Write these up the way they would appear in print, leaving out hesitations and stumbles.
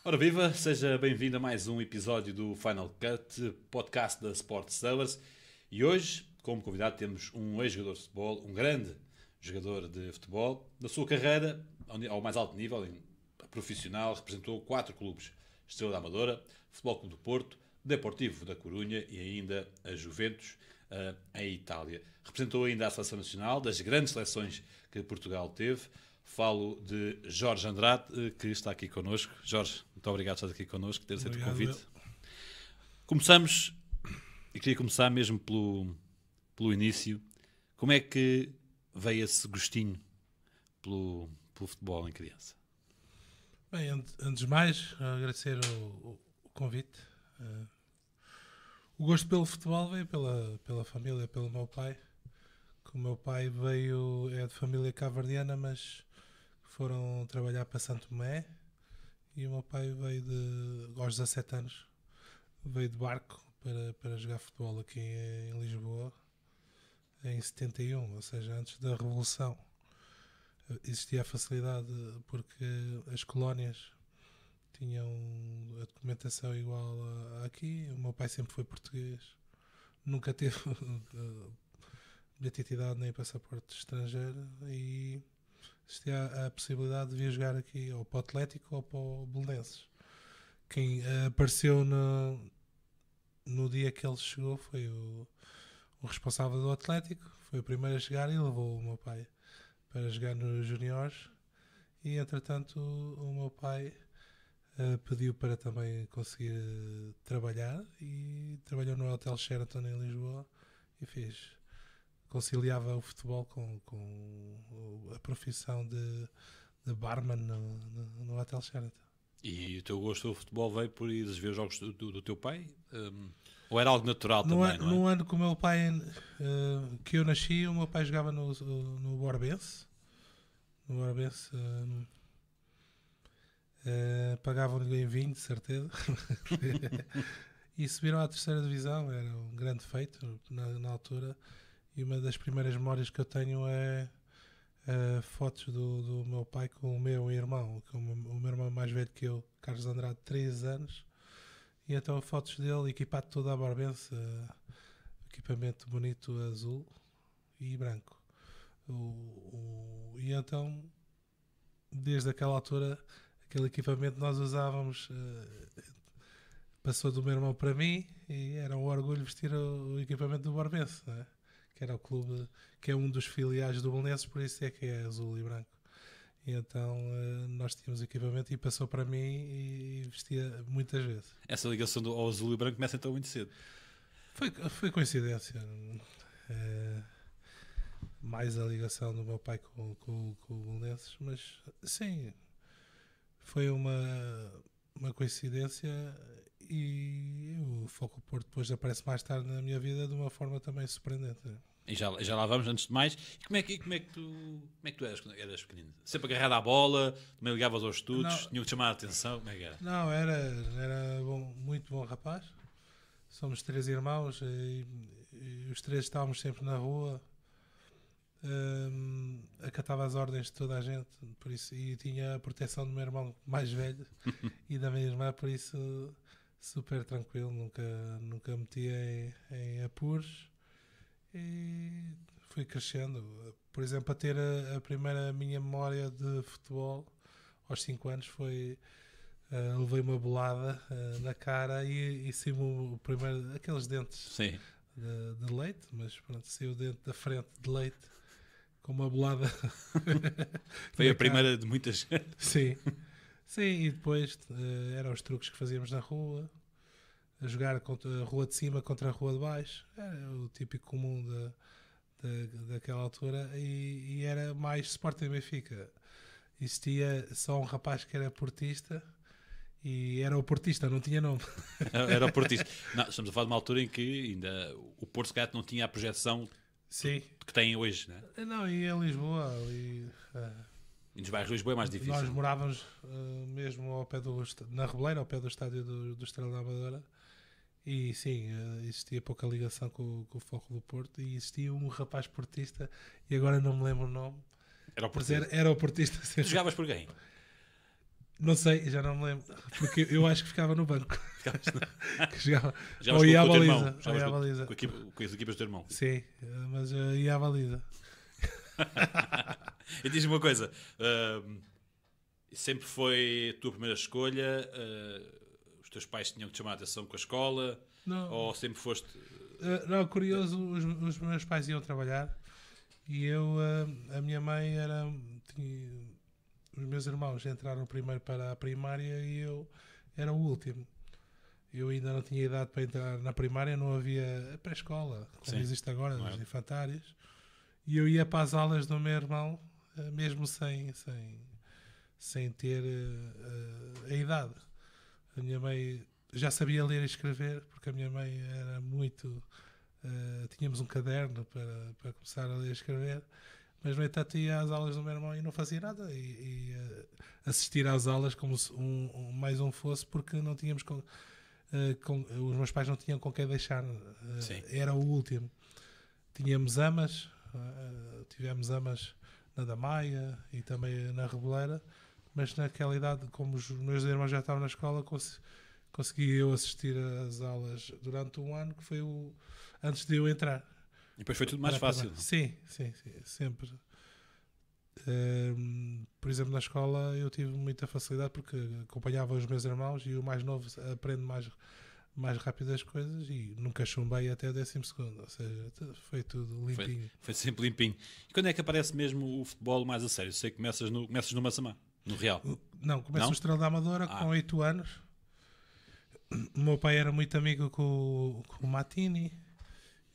Ora viva, seja bem-vindo a mais um episódio do Final Cut, podcast da Sport Sellers. E hoje, como convidado, temos um ex-jogador de futebol, um grande jogador de futebol. Na sua carreira, ao mais alto nível, profissional, representou 4 clubes: Estrela da Amadora, Futebol Clube do Porto, Deportivo da Corunha e ainda a Juventus, em Itália. Representou ainda a Seleção Nacional, das grandes seleções que Portugal teve. Falo de Jorge Andrade, que está aqui connosco. Jorge, muito obrigado por estar aqui connosco, ter aceito o convite. Começamos, e queria começar mesmo pelo início. Como é que veio esse gostinho pelo futebol em criança? Bem, antes de mais, agradecer o convite. O gosto pelo futebol veio pela família, pelo meu pai. O meu pai é de família cabo-verdiana, mas foram trabalhar para Santo Tomé, e o meu pai veio aos 17 anos, veio de barco para jogar futebol aqui em Lisboa, em 71, ou seja, antes da Revolução. Existia a facilidade porque as colónias tinham a documentação igual aqui. O meu pai sempre foi português, nunca teve identidade nem passaporte estrangeiro, e existia a possibilidade de vir jogar aqui ou para o Atlético ou para o Belenenses. Quem apareceu no dia que ele chegou foi o responsável do Atlético, foi o primeiro a chegar e levou o meu pai para jogar nos juniores, e entretanto o meu pai pediu para também conseguir trabalhar, e trabalhou no Hotel Sheraton em Lisboa e conciliava o futebol com a profissão de barman no Hotel Sheraton. E o teu gosto pelo futebol veio por ires ver os jogos do teu pai? Ou era algo natural também, não é? No ano que o meu pai, que eu nasci, o meu pai jogava no Borbense. No Borbense pagavam-lhe em vinho, de certeza. E subiram à terceira divisão, era um grande feito na altura. E uma das primeiras memórias que eu tenho é fotos do meu pai com o meu irmão, o meu irmão mais velho que eu, Carlos Andrade, 3 anos. E então fotos dele equipado todo à Barbense, equipamento bonito, azul e branco. E então, desde aquela altura, aquele equipamento nós usávamos, passou do meu irmão para mim, e era um orgulho vestir o equipamento do Barbense, não é? Que era o clube, que é um dos filiais do Belenenses, por isso é que é azul e branco. E então nós tínhamos equipamento e passou para mim e vestia muitas vezes. Essa ligação ao azul e branco começa então muito cedo. Foi coincidência. Mais a ligação do meu pai com o Belenenses, mas sim, foi uma coincidência, e o Foco Porto depois aparece mais tarde na minha vida de uma forma também surpreendente. E já lá vamos, antes de mais. E como é que tu eras quando eras pequenino? Sempre agarrado à bola, também ligavas aos estudos, tinha que chamar a atenção, como é que era? Não, era bom, muito bom rapaz. Somos 3 irmãos e os 3 estávamos sempre na rua, acatava as ordens de toda a gente, por isso, e tinha a proteção do meu irmão mais velho e da minha irmã, por isso super tranquilo, nunca metia em apuros, e fui crescendo. Por exemplo, a ter a primeira minha memória de futebol aos 5 anos foi levei uma bolada na cara e saiu primeiro aqueles dentes. Sim. De leite, mas pronto, saiu o dente da frente de leite com uma bolada. Foi a primeira de muitas. Sim, e depois eram os truques que fazíamos na rua, a jogar contra a rua de cima contra a rua de baixo. Era o típico comum daquela altura, e era mais Sporting Benfica. Existia só um rapaz que era portista, e era o portista, não tinha nome. Era o portista. Não, estamos a falar de uma altura em que ainda o Porto, se calhar, não tinha a projeção que tem hoje, né? Não, e em Lisboa. E nos bairros de Lisboa é mais difícil. Nós morávamos mesmo ao pé na Rebeleira, ao pé do estádio do Estrela da Amadora. E sim, existia pouca ligação com o Foco do Porto, e existia um rapaz portista, e agora não me lembro o nome. Era o portista. Era o portista. Tu jogavas por quem? Não sei, já não me lembro. Porque eu acho que ficava no banco. Que jogava. Jogavas Ou ia à com o teu irmão, baliza. Ou ia à baliza. com as equipas do teu irmão. Sim, mas eu ia à baliza. E diz-me uma coisa, sempre foi a tua primeira escolha? Os teus pais tinham que te chamar a atenção com a escola? Não, Ou sempre foste... não, curioso, os meus pais iam trabalhar e eu, a minha mãe era. Os meus irmãos entraram primeiro para a primária e eu era o último. Eu ainda não tinha idade para entrar na primária, não havia pré-escola, como Sim, existe agora, não nos é? infantários. E eu ia para as aulas do meu irmão, mesmo sem ter a idade. A minha mãe já sabia ler e escrever, porque a minha mãe era muito. Tínhamos um caderno para começar a ler e escrever, mas no entanto ia às aulas do meu irmão e não fazia nada. E assistir às aulas como se mais um fosse, porque não tínhamos. Os meus pais não tinham com quem deixar. Era o último. Tínhamos amas, tivemos amas na Damaia e também na Reboleira, mas naquela idade, como os meus irmãos já estavam na escola, consegui eu assistir às aulas durante um ano, que foi antes de eu entrar. E depois foi tudo mais fácil. Sim, sempre. Por exemplo, na escola eu tive muita facilidade porque acompanhava os meus irmãos e o mais novo aprende mais rápido as coisas e nunca chumbei até o 12º, ou seja, foi tudo limpinho. Foi sempre limpinho. E quando é que aparece mesmo o futebol mais a sério? Sei que começas no Massamá, no Real. Não, começo no Estrela da Amadora com 8 anos. O meu pai era muito amigo com o Matini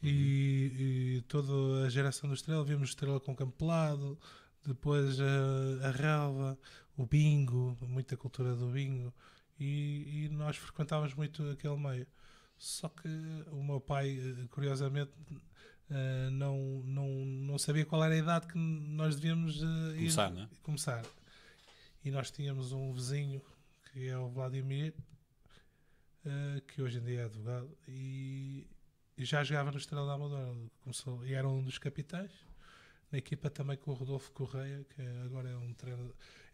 e toda a geração do Estrela, vimos Estrela com Campo Pelado, depois a relva, o bingo, muita cultura do bingo. E nós frequentávamos muito aquele meio. Só que o meu pai, curiosamente, não sabia qual era a idade que nós devíamos começar. E nós tínhamos um vizinho, que é o Vladimir, que hoje em dia é advogado, e já jogava no Estrela da Amadora. Começou, e era um dos capitães. Na equipa também com o Rodolfo Correia, que agora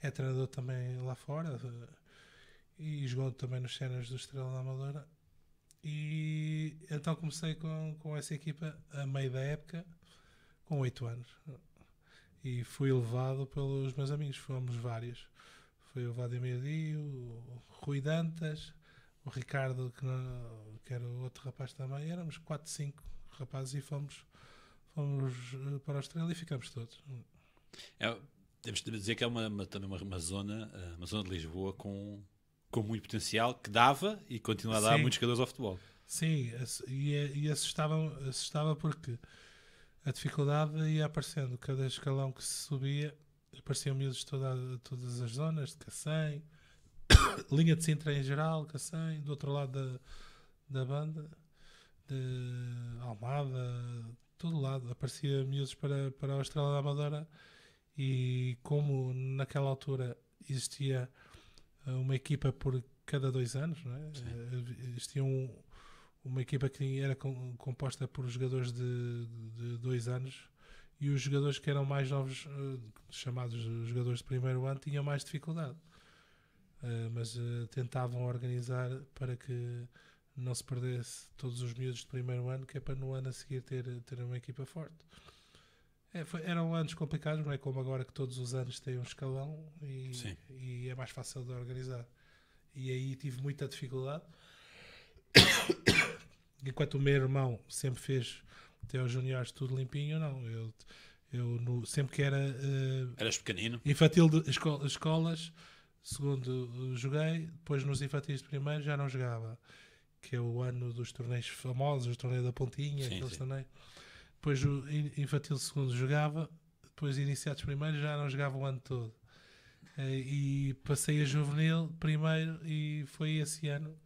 é treinador também lá fora. E jogou também nos cenas do Estrela da Amadora. E então comecei com essa equipa a meio da época, com 8 anos. E fui levado pelos meus amigos, fomos vários. Foi o Vladimir Dio, o Rui Dantas, o Ricardo, que era o outro rapaz também. Éramos 4, 5 rapazes e fomos para a Estrela e ficamos todos. Temos de dizer que é também uma zona de Lisboa com muito potencial, que dava e continua a dar muitos jogadores ao futebol. Sim, e assustava porque a dificuldade ia aparecendo. Cada escalão que se subia, apareciam miúdos de todas as zonas, de Cacém, linha de Sintra em geral, Cacém, do outro lado da banda, de Almada, todo lado. Aparecia miúdos para a Estrela da Amadora e como naquela altura existia uma equipa por cada 2 anos, não é? Existia uma equipa que era composta por jogadores de 2 anos e os jogadores que eram mais novos, chamados jogadores de primeiro ano, tinham mais dificuldade. Mas tentavam organizar para que não se perdesse todos os miúdos de primeiro ano, que é para no ano a seguir ter uma equipa forte. Eram anos complicados, não é como agora que todos os anos têm um escalão e é mais fácil de organizar. E aí tive muita dificuldade. Enquanto o meu irmão sempre fez até aos juniores tudo limpinho, não. Eu sempre que era eras pequenino, infantil de escolas, segundo joguei, depois nos infantis de primeiro já não jogava, que é o ano dos torneios famosos, o torneio da Pontinha, aqueles torneios. Depois o infantil segundo jogava, depois iniciados primeiro já não jogava o ano todo. E passei a juvenil primeiro e foi esse ano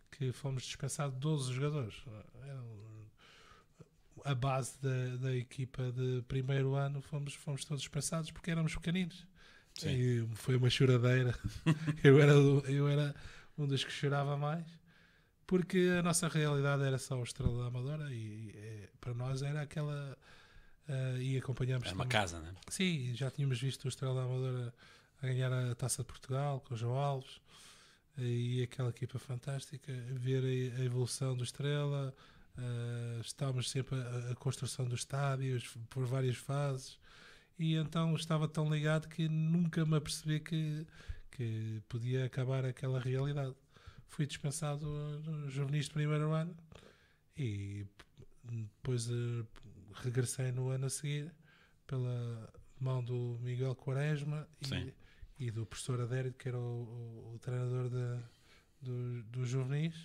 que fomos dispensados 12 jogadores. A base da equipa de primeiro ano fomos todos dispensados porque éramos pequeninos. E foi uma choradeira. eu era um dos que chorava mais. Porque a nossa realidade era só o Estrela da Amadora e para nós era aquela... e acompanhamos... Era uma casa, não é? Sim, já tínhamos visto o Estrela da Amadora a ganhar a Taça de Portugal com o João Alves e aquela equipa fantástica, ver a evolução do Estrela. Estávamos sempre a construção dos estádios por várias fases, e então estava tão ligado que nunca me apercebi que podia acabar aquela realidade. Fui dispensado nos juvenis de primeiro ano e depois regressei no ano a seguir pela mão do Miguel Quaresma e do professor Adérito, que era o treinador dos juvenis.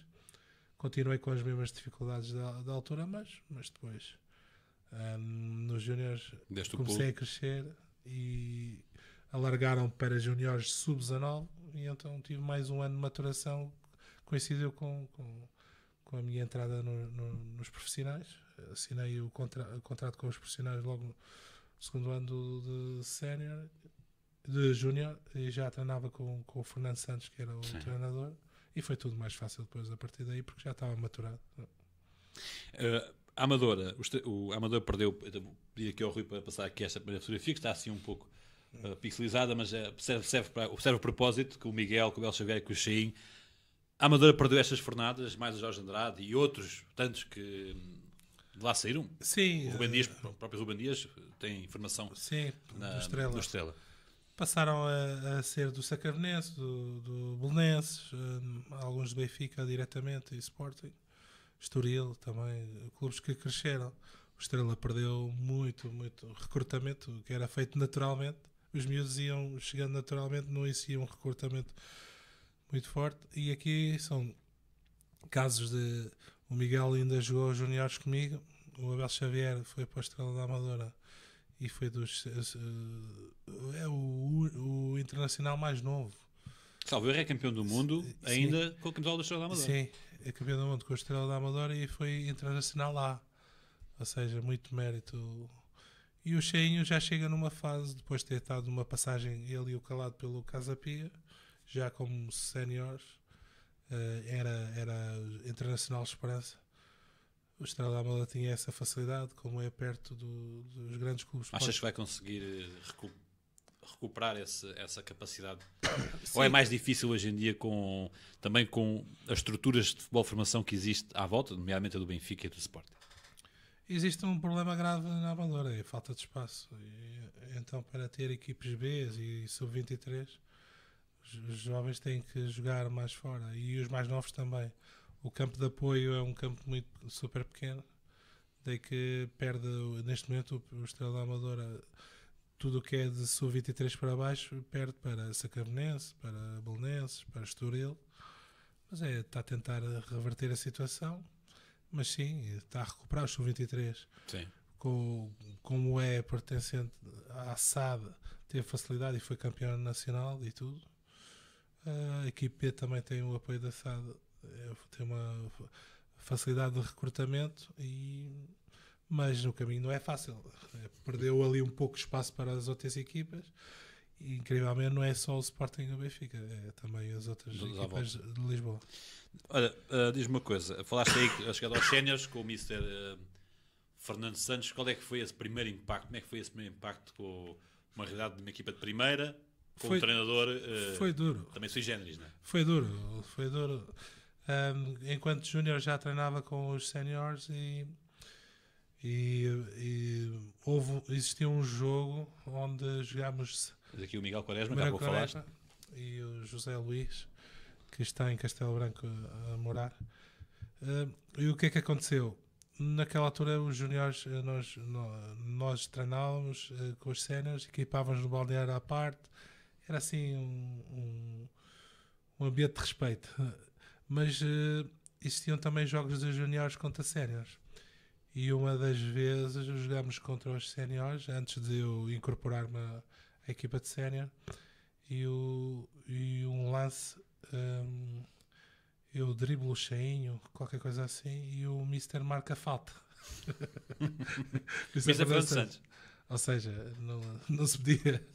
Continuei com as mesmas dificuldades da altura, mas depois nos júniores comecei a crescer e alargaram para júniores sub-19, e então tive mais um ano de maturação. Coincidiu com a minha entrada nos profissionais. Assinei o contrato com os profissionais logo no segundo ano de sénior, de júnior, e já treinava com o Fernando Santos, que era o treinador, e foi tudo mais fácil depois a partir daí, porque já estava maturado. A Amadora, o Amador perdeu, pedi aqui ao Rui para passar aqui esta primeira fotografia, que está assim um pouco pixelizada, mas serve o propósito, que o Miguel, que o Bel Xavier e que o Cheinho. A Amadora perdeu estas fornadas, mais o Jorge Andrade e outros tantos que de lá saíram. Sim. O próprio Rubem Dias tem informação do Estrela. Passaram a ser do Sacavenense, do Belenenses, alguns do Benfica diretamente, e Sporting, Estoril também, clubes que cresceram. O Estrela perdeu muito recrutamento, que era feito naturalmente. Os miúdos iam chegando naturalmente, não existia um recrutamento muito forte. E aqui são casos de... O Miguel ainda jogou juniores comigo, o Abel Xavier foi para a Estrela da Amadora e foi o internacional mais novo. Salve, é campeão do mundo ainda com o camisola da Estrela da Amadora. Sim, é campeão do mundo com a Estrela da Amadora e foi internacional lá. Ou seja, muito mérito. E o Cheinho já chega numa fase, depois de ter estado numa passagem, ele e o Calado, pelo Casa Pia, já como séniores, era internacional de Esperança. O Estrela da Amadora tinha essa facilidade, como é perto dos grandes clubes. Achas que vai conseguir recuperar essa capacidade? Ou é mais difícil hoje em dia também com as estruturas de futebol de formação que existe à volta, nomeadamente a do Benfica e do Sporting? Existe um problema grave na Amadora, é a falta de espaço. Então, para ter equipes B e sub-23, os jovens têm que jogar mais fora, e os mais novos também. O campo de apoio é um campo super pequeno, daí que perde, neste momento, o Estrela da Amadora, tudo o que é de sub-23 para baixo, perde para Sacavenense, para Belenenses, para Estoril. Mas está a tentar reverter a situação, mas sim, está a recuperar os sub-23. Sim. Como é pertencente à SAD, teve facilidade e foi campeão nacional e tudo. A equipe B também tem o apoio da SAD, tem uma facilidade de recrutamento, mas no caminho não é fácil. Perdeu ali um pouco de espaço para as outras equipas, e incrivelmente não é só o Sporting e o Benfica, é também as outras equipas de Lisboa. Olha, diz-me uma coisa, falaste aí a chegada aos séniores com o Mr. Fernando Santos. Qual é que foi esse primeiro impacto? Como é que foi esse primeiro impacto com uma realidade de uma equipa de primeira, com um treinador foi duro. Também sui generis, não é? Foi duro. Enquanto júnior já treinava com os séniores e existia um jogo onde jogámos... Mas aqui o Miguel Quaresma, que há pouco falaste. E o José Luís, que está em Castelo Branco a morar. E o que é que aconteceu? Naquela altura, os juniores, nós treinávamos com os séniores, equipávamos no balneário à parte. Era assim um ambiente de respeito. Mas existiam também jogos de juniores contra séniores. E uma das vezes jogámos contra os séniores, antes de eu incorporar-me à equipa de sénior, e um lance, eu driblo o Cheinho, qualquer coisa assim, e o Mister marca falta. Mister Fernando Santos. Ou seja, não se podia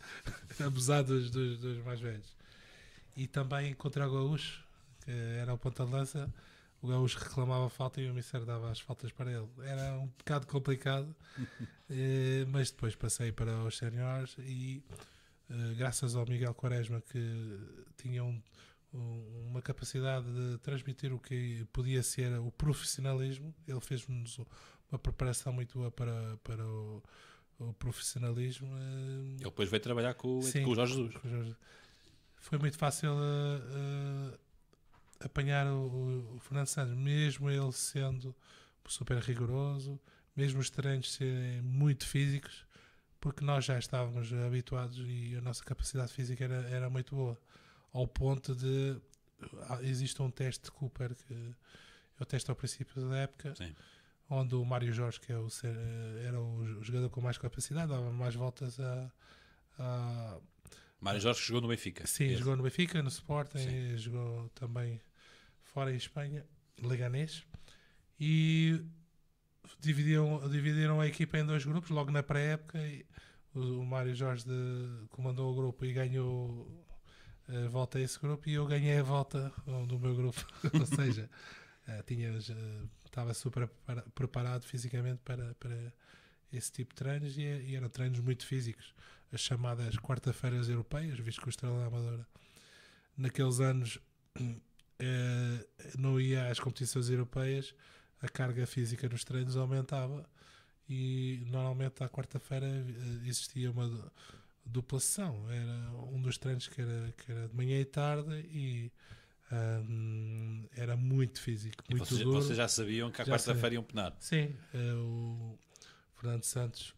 abusar dos mais velhos. E também contra o Gaúcho, que era o ponta de lança, o Gaúcho reclamava falta e o Mister dava as faltas para ele. Era um bocado complicado, mas depois passei para os séniores e graças ao Miguel Quaresma, que tinha uma capacidade de transmitir o que podia ser o profissionalismo. Ele fez-nos uma preparação muito boa para o profissionalismo. Ele depois veio trabalhar com o Jorge Jesus. Foi muito fácil apanhar o Fernando Santos, mesmo ele sendo super rigoroso, mesmo os treinos serem muito físicos, porque nós já estávamos habituados e a nossa capacidade física era muito boa, ao ponto de existe um teste de Cooper, que é o teste ao princípio da época. Sim. Onde o Mário Jorge, que era o jogador com mais capacidade, dava mais voltas a Mário Jorge jogou no Benfica. Sim, jogou no Benfica, no Sporting, jogou também fora em Espanha, Leganés, e dividiram a equipa em 2 grupos, logo na pré-época. O Mário Jorge comandou o grupo e ganhou a volta a esse grupo, e eu ganhei a volta do meu grupo. Ou seja, estava super preparado fisicamente para esse tipo de treinos, e eram treinos muito físicos, as chamadas quarta-feiras europeias, visto que o Estrela da Amadora naqueles anos não ia às competições europeias, a carga física nos treinos aumentava, e normalmente à quarta-feira existia uma dupla sessão. Era um dos treinos que era de manhã e tarde, e era muito físico, muito duro. Vocês já sabiam que à quarta-feira iam penar? Sim, o Fernando Santos,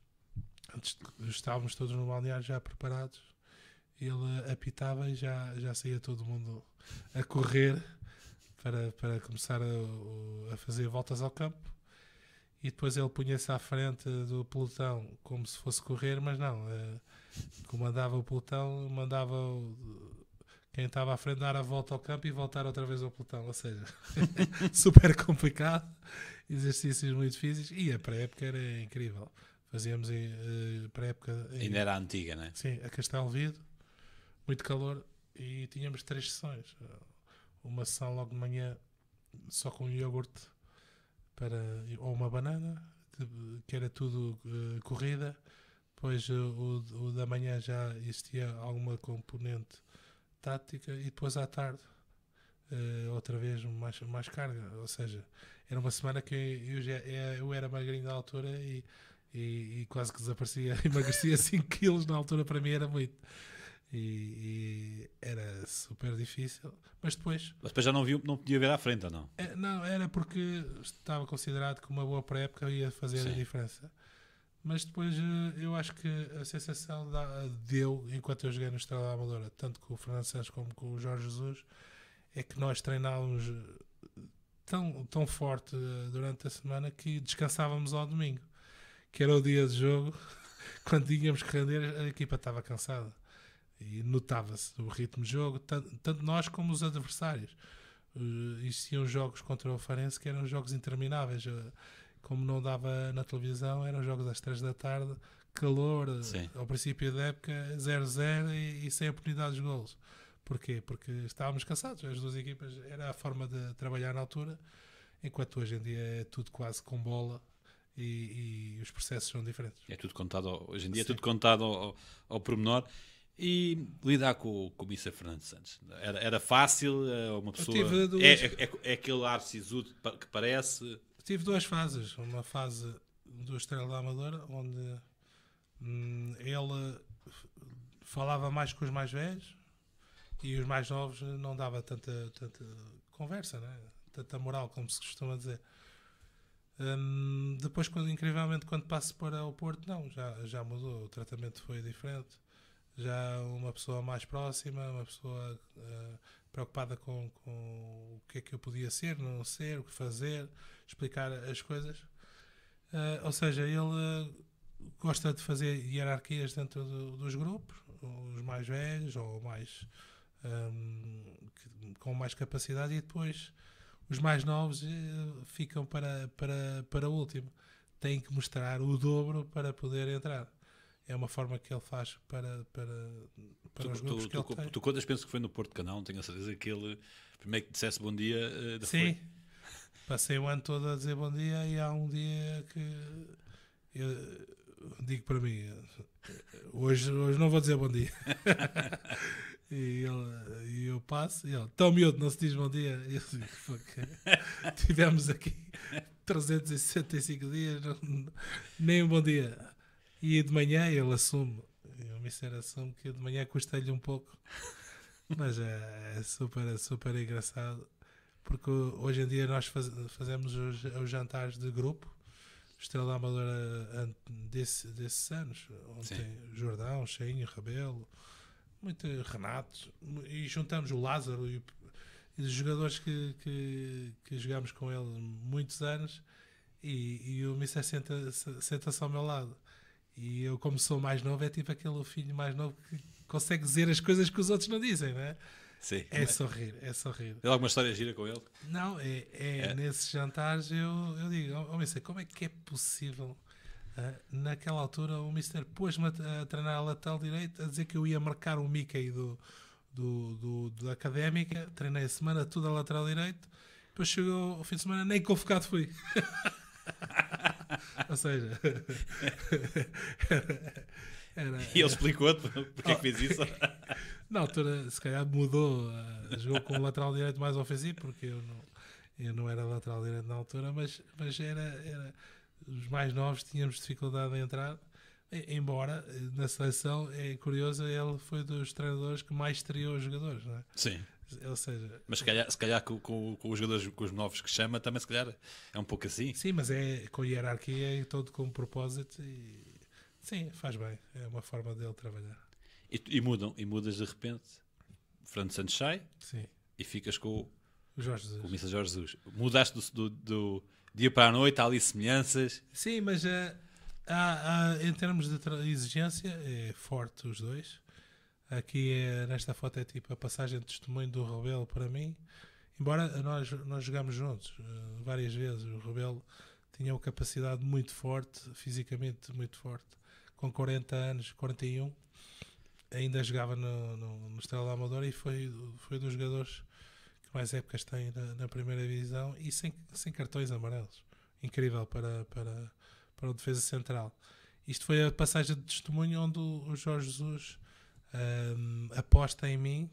antes estávamos todos no balneário já preparados, ele apitava e já saía todo mundo a correr para começar a fazer voltas ao campo, e depois ele punha-se à frente do pelotão como se fosse correr, mas não, comandava o pelotão, mandava quem estava à frente dar a volta ao campo e voltar outra vez ao pelotão, ou seja, super complicado, exercícios muito físicos, e a pré-época era incrível. Fazíamos pré-época... Ainda era a antiga, não é? Sim, a Castelo Vido, muito calor, e tínhamos 3 sessões. Uma sessão logo de manhã só com iogurte ou uma banana, que era tudo corrida. Depois o da manhã já existia alguma componente tática, e depois à tarde outra vez mais carga. Ou seja, era uma semana que eu era magrinho na altura, e quase que desaparecia, emagrecia 5 quilos na altura. Para mim era muito, e era super difícil, mas depois já não podia ver à frente, ou não? Não, era porque estava considerado que uma boa pré-época ia fazer a diferença. Mas depois eu acho que a sensação deu, enquanto eu joguei no Estrela da Amadora, tanto com o Fernando Santos como com o Jorge Jesus, é que nós treinávamos tão forte durante a semana que descansávamos ao domingo, que era o dia de jogo. Quando tínhamos que render, a equipa estava cansada, e notava-se o ritmo de jogo, tanto nós como os adversários. Existiam jogos contra o Farense que eram jogos intermináveis, como não dava na televisão, eram jogos às 3 da tarde, calor. Sim. Ao princípio da época 0-0 e sem oportunidades de golos. Porquê? Porque estávamos cansados, as 2 equipas, era a forma de trabalhar na altura, enquanto hoje em dia é tudo quase com bola, e os processos são diferentes. É tudo contado, hoje em dia. Sim. É tudo contado ao pormenor. E lidar com o Missa Fernando Santos era fácil? Uma pessoa é aquele ar sisudo que parece? Tive 2 fases. Uma fase do Estrela da Amadora, onde ele falava mais com os mais velhos, e os mais novos não dava tanta conversa, né? Tanta moral, como se costuma dizer. Depois, incrivelmente, quando passo para o Porto, não, já mudou. O tratamento foi diferente. Já uma pessoa mais próxima, uma pessoa preocupada com o que é que eu podia ser, não ser, o que fazer, explicar as coisas. Ou seja, ele gosta de fazer hierarquias dentro dos grupos, os mais velhos ou mais com mais capacidade, e depois os mais novos ficam para o último. Têm que mostrar o dobro para poder entrar. É uma forma que ele faz para os grupos que ele tem. Tu quantas penso que foi no Porto Canal, não tenho a certeza que ele primeiro que dissesse bom dia. Sim, passei o ano todo a dizer bom dia, e há um dia que digo para mim, hoje não vou dizer bom dia. E eu passo, e ele, tão miúdo, não se diz bom dia. E eu digo, tivemos aqui 365 dias, nem um bom dia. E de manhã ele assume, o Mister assume que de manhã custa-lhe um pouco. Mas é super engraçado, porque hoje em dia nós fazemos os jantares de grupo. Estrela da Amadora desses anos, onde Sim. tem Jordão, Cheinho, Rebelo, muito Renato, e juntamos o Lázaro e os jogadores que jogámos com ele muitos anos, e o Mister senta-se ao meu lado. E eu, como sou mais novo, é tipo aquele filho mais novo que consegue dizer as coisas que os outros não dizem, não é? Sim. É sorrir. Tem alguma história gira com ele? Não, nesses jantares eu digo, Mister, como é que é possível? Naquela altura o Mister pôs-me a treinar a lateral direito, a dizer que eu ia marcar o Mickey da Académica, treinei a semana toda a lateral direito, depois chegou o fim de semana, nem convocado fui. Ou seja, E ele explicou-te porque é que fez isso? na altura, se calhar mudou, jogou com o lateral direito mais ofensivo, porque eu não era lateral direito na altura, mas era os mais novos tínhamos dificuldade em entrar. Embora na seleção, é curioso, ele foi dos treinadores que mais estreou os jogadores, não é? Sim. Ou seja, Mas se calhar com os jogadores, com os novos que chama, também se calhar é um pouco assim. sim, mas é com hierarquia e todo com propósito e sim, faz bem. É uma forma dele trabalhar. E mudas de repente. Fernando Santos sai Sim. e ficas com O Jorge Jesus. o Missa Jorge Jesus. Mudaste do dia para a noite, há ali semelhanças. Sim, mas em termos de exigência é forte os dois. Aqui nesta foto é tipo a passagem de testemunho do Rebelo para mim. Embora nós jogámos juntos várias vezes. O Rebelo tinha uma capacidade muito forte, fisicamente muito forte. Com 40 anos, 41, ainda jogava no Estrela da Amadora e foi dos jogadores que mais épocas tem na primeira divisão e sem cartões amarelos. Incrível para o defesa central. Isto foi a passagem de testemunho onde o Jorge Jesus aposta em mim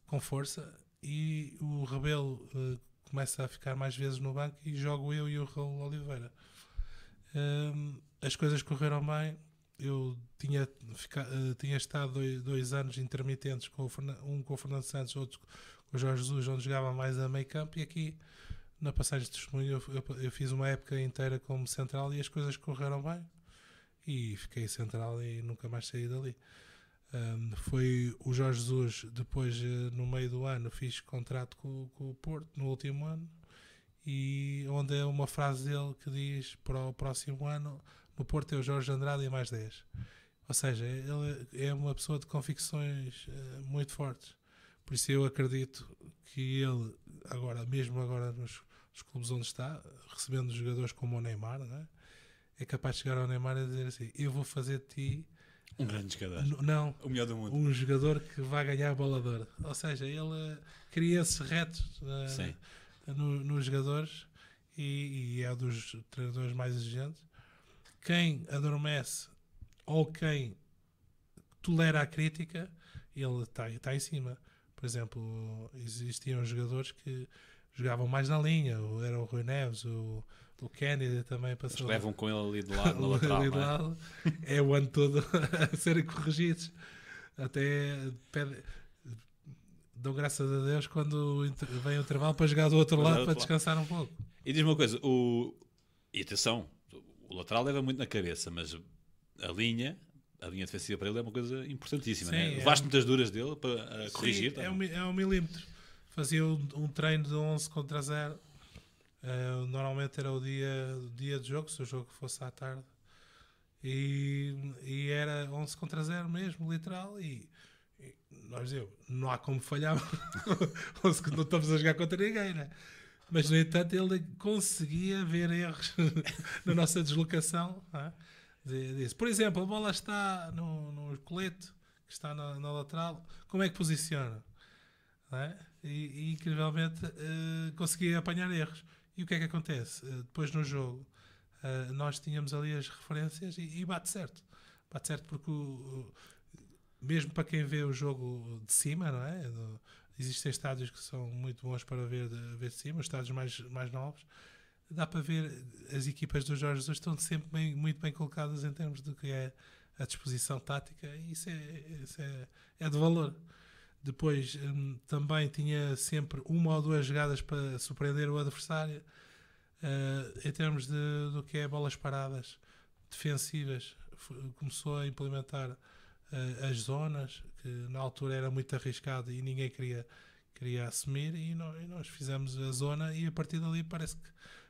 com força e o Rebelo começa a ficar mais vezes no banco e jogo eu e o Raul Oliveira. As coisas correram bem. Eu tinha estado 2 anos intermitentes, um com o Fernando Santos, outro com o Jorge Jesus, onde jogava mais a meio campo, e aqui na passagem de testemunho eu fiz uma época inteira como central e as coisas correram bem e fiquei central e nunca mais saí dali. Foi o Jorge Jesus, depois no meio do ano fiz contrato com o Porto no último ano, e onde é uma frase dele que diz para o próximo ano no Porto é o Jorge Andrade e mais 10. Ou seja, ele é uma pessoa de convicções muito fortes. Por isso eu acredito que ele, mesmo agora nos clubes onde está, recebendo jogadores como o Neymar, não é? É capaz de chegar ao Neymar e dizer assim, eu vou fazer de ti Um grande jogador. não, O melhor do mundo. um jogador que vai ganhar a bola de ouro. Ou seja, ele cria esses retos nos jogadores e é um dos treinadores mais exigentes. Quem adormece ou quem tolera a crítica, ele está em cima. Por exemplo, existiam jogadores que jogavam mais na linha, era o Rui Neves, o Kennedy também passou. Eles levam com ele ali de lado, na lateral, ali de lado, é o ano todo a serem corrigidos. Até dão graças a Deus quando vem o intervalo para jogar do outro lado para descansar um pouco. E diz-me uma coisa, e atenção, o lateral leva muito na cabeça, mas a linha defensiva para ele é uma coisa importantíssima. Sim, né? Levaste muitas duras dele para corrigir. Sim, é um milímetro. Fazia um treino de 11 contra 0. Normalmente era o dia de jogo, se o jogo fosse à tarde. E era 11 contra 0 mesmo, literal. E nós não há como falhar. Não estamos a jogar contra ninguém, né? Mas, no entanto, ele conseguia ver erros na nossa deslocação. Né? Por exemplo, a bola está no colete, que está na lateral. Como é que posiciona? Né? E incrivelmente, conseguia apanhar erros. E o que é que acontece? Depois no jogo, nós tínhamos ali as referências e bate certo. Bate certo porque mesmo para quem vê o jogo de cima, não é? Existem estádios que são muito bons para ver de cima, os estádios mais novos. Dá para ver as equipas do Jorge Jesus estão sempre muito bem colocadas em termos do que é a disposição tática, e isso é de valor. Depois também tinha sempre uma ou duas jogadas para surpreender o adversário. Em termos do que é bolas paradas defensivas, começou a implementar as zonas, que na altura era muito arriscado e ninguém queria assumir, e nós fizemos a zona, e a partir dali parece que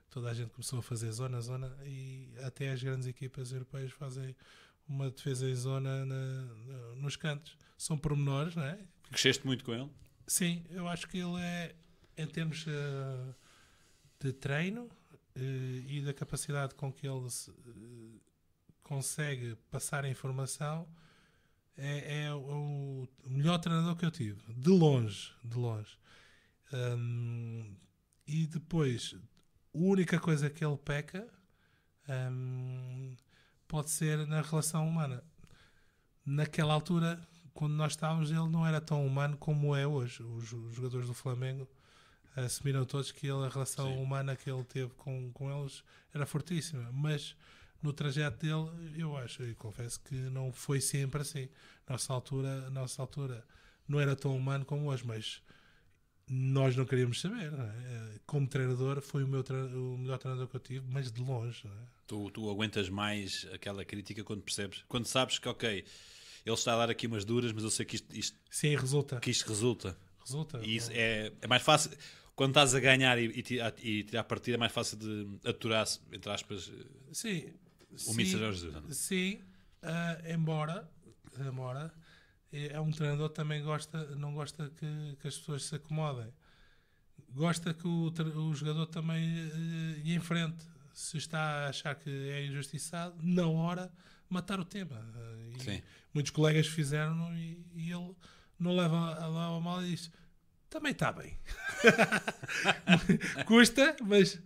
toda a gente começou a fazer zona, e até as grandes equipas europeias fazem uma defesa em zona nos cantos. São pormenores, não é? Cresceste muito com ele? Sim, eu acho que ele é, em termos de treino e da capacidade com que ele consegue passar a informação, é o melhor treinador que eu tive, de longe. E depois, a única coisa que ele peca pode ser na relação humana. Naquela altura, quando nós estávamos, ele não era tão humano como é hoje. Os jogadores do Flamengo assumiram todos que a relação humana que ele teve com eles era fortíssima, mas no trajeto dele, eu acho, e confesso que não foi sempre assim. Nossa altura não era tão humano como hoje, mas nós não queríamos saber, não é? Como treinador, foi o melhor treinador que eu tive, mas de longe, não é? Tu aguentas mais aquela crítica quando percebes, quando sabes que, ok, ele está a dar aqui umas duras, mas eu sei que isto resulta. Que isto resulta. Resulta. E isso é mais fácil. Quando estás a ganhar e tirar partida, é mais fácil de aturar, entre aspas, o Mr. Jorge Jesus. Sim, embora é um treinador que também não gosta que as pessoas se acomodem. Gosta que o jogador também lhe enfrente. Se está a achar que é injustiçado, na hora, matar o tema. Muitos colegas fizeram e ele não leva a mal e diz: também está bem. Custa, mas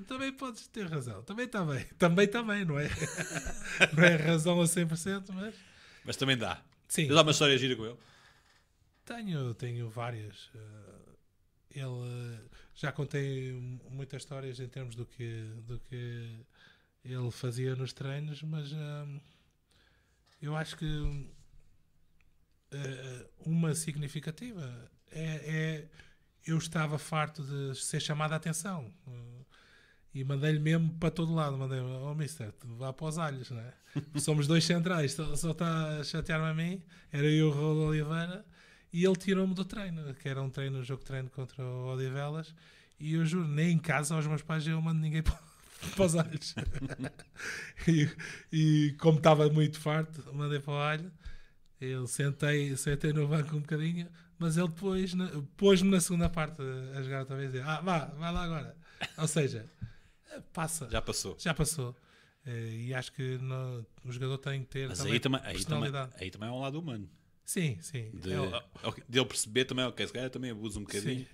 também podes ter razão. Também está bem. Também está bem, não é? Não é razão a 100%, mas também dá. Sim. Tens alguma história gira com ele? Tenho várias. Ele já contei muitas histórias em termos do que ele fazia nos treinos, mas eu acho que uma significativa eu estava farto de ser chamado a atenção, e mandei-lhe mesmo para todo lado. Mandei-lhe: mister, vá para os alhos, não é? Somos dois centrais, só está a chatear-me a mim. Era eu e o Raul Oliveira, e ele tirou-me do treino, que era um jogo de treino contra o Odivelas, e eu juro, nem em casa aos meus pais eu mando ninguém para os alhos. e como estava muito farto, mandei para o alho. Eu sentei no banco um bocadinho, mas ele depois pôs-me na segunda parte a jogar outra vez, e vai lá agora. Ou seja, passa. Já passou. E acho que o jogador tem que ter, mas também personalidade. Aí também é um lado humano. Sim. De ele perceber também, ok, se calhar também abusa um bocadinho. Sim.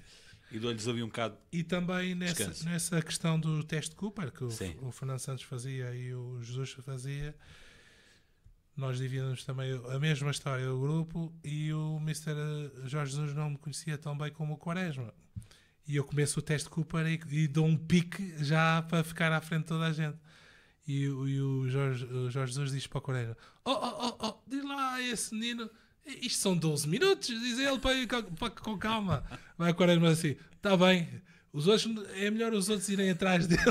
E dou-lhes ali um bocado. E também nessa questão do teste de Cooper, que o Fernando Santos fazia e o Jesus fazia, nós dividimos também a mesma história do grupo, e o Mr. Jorge Jesus não me conhecia tão bem como o Quaresma. E eu começo o teste de Cooper e dou um pique já para ficar à frente de toda a gente. E o Jorge Jesus diz para o Quaresma: diz lá a esse menino, isto são 12 minutos, diz ele para ir com calma. Vai o Quaresma assim: está bem, é melhor os outros irem atrás dele,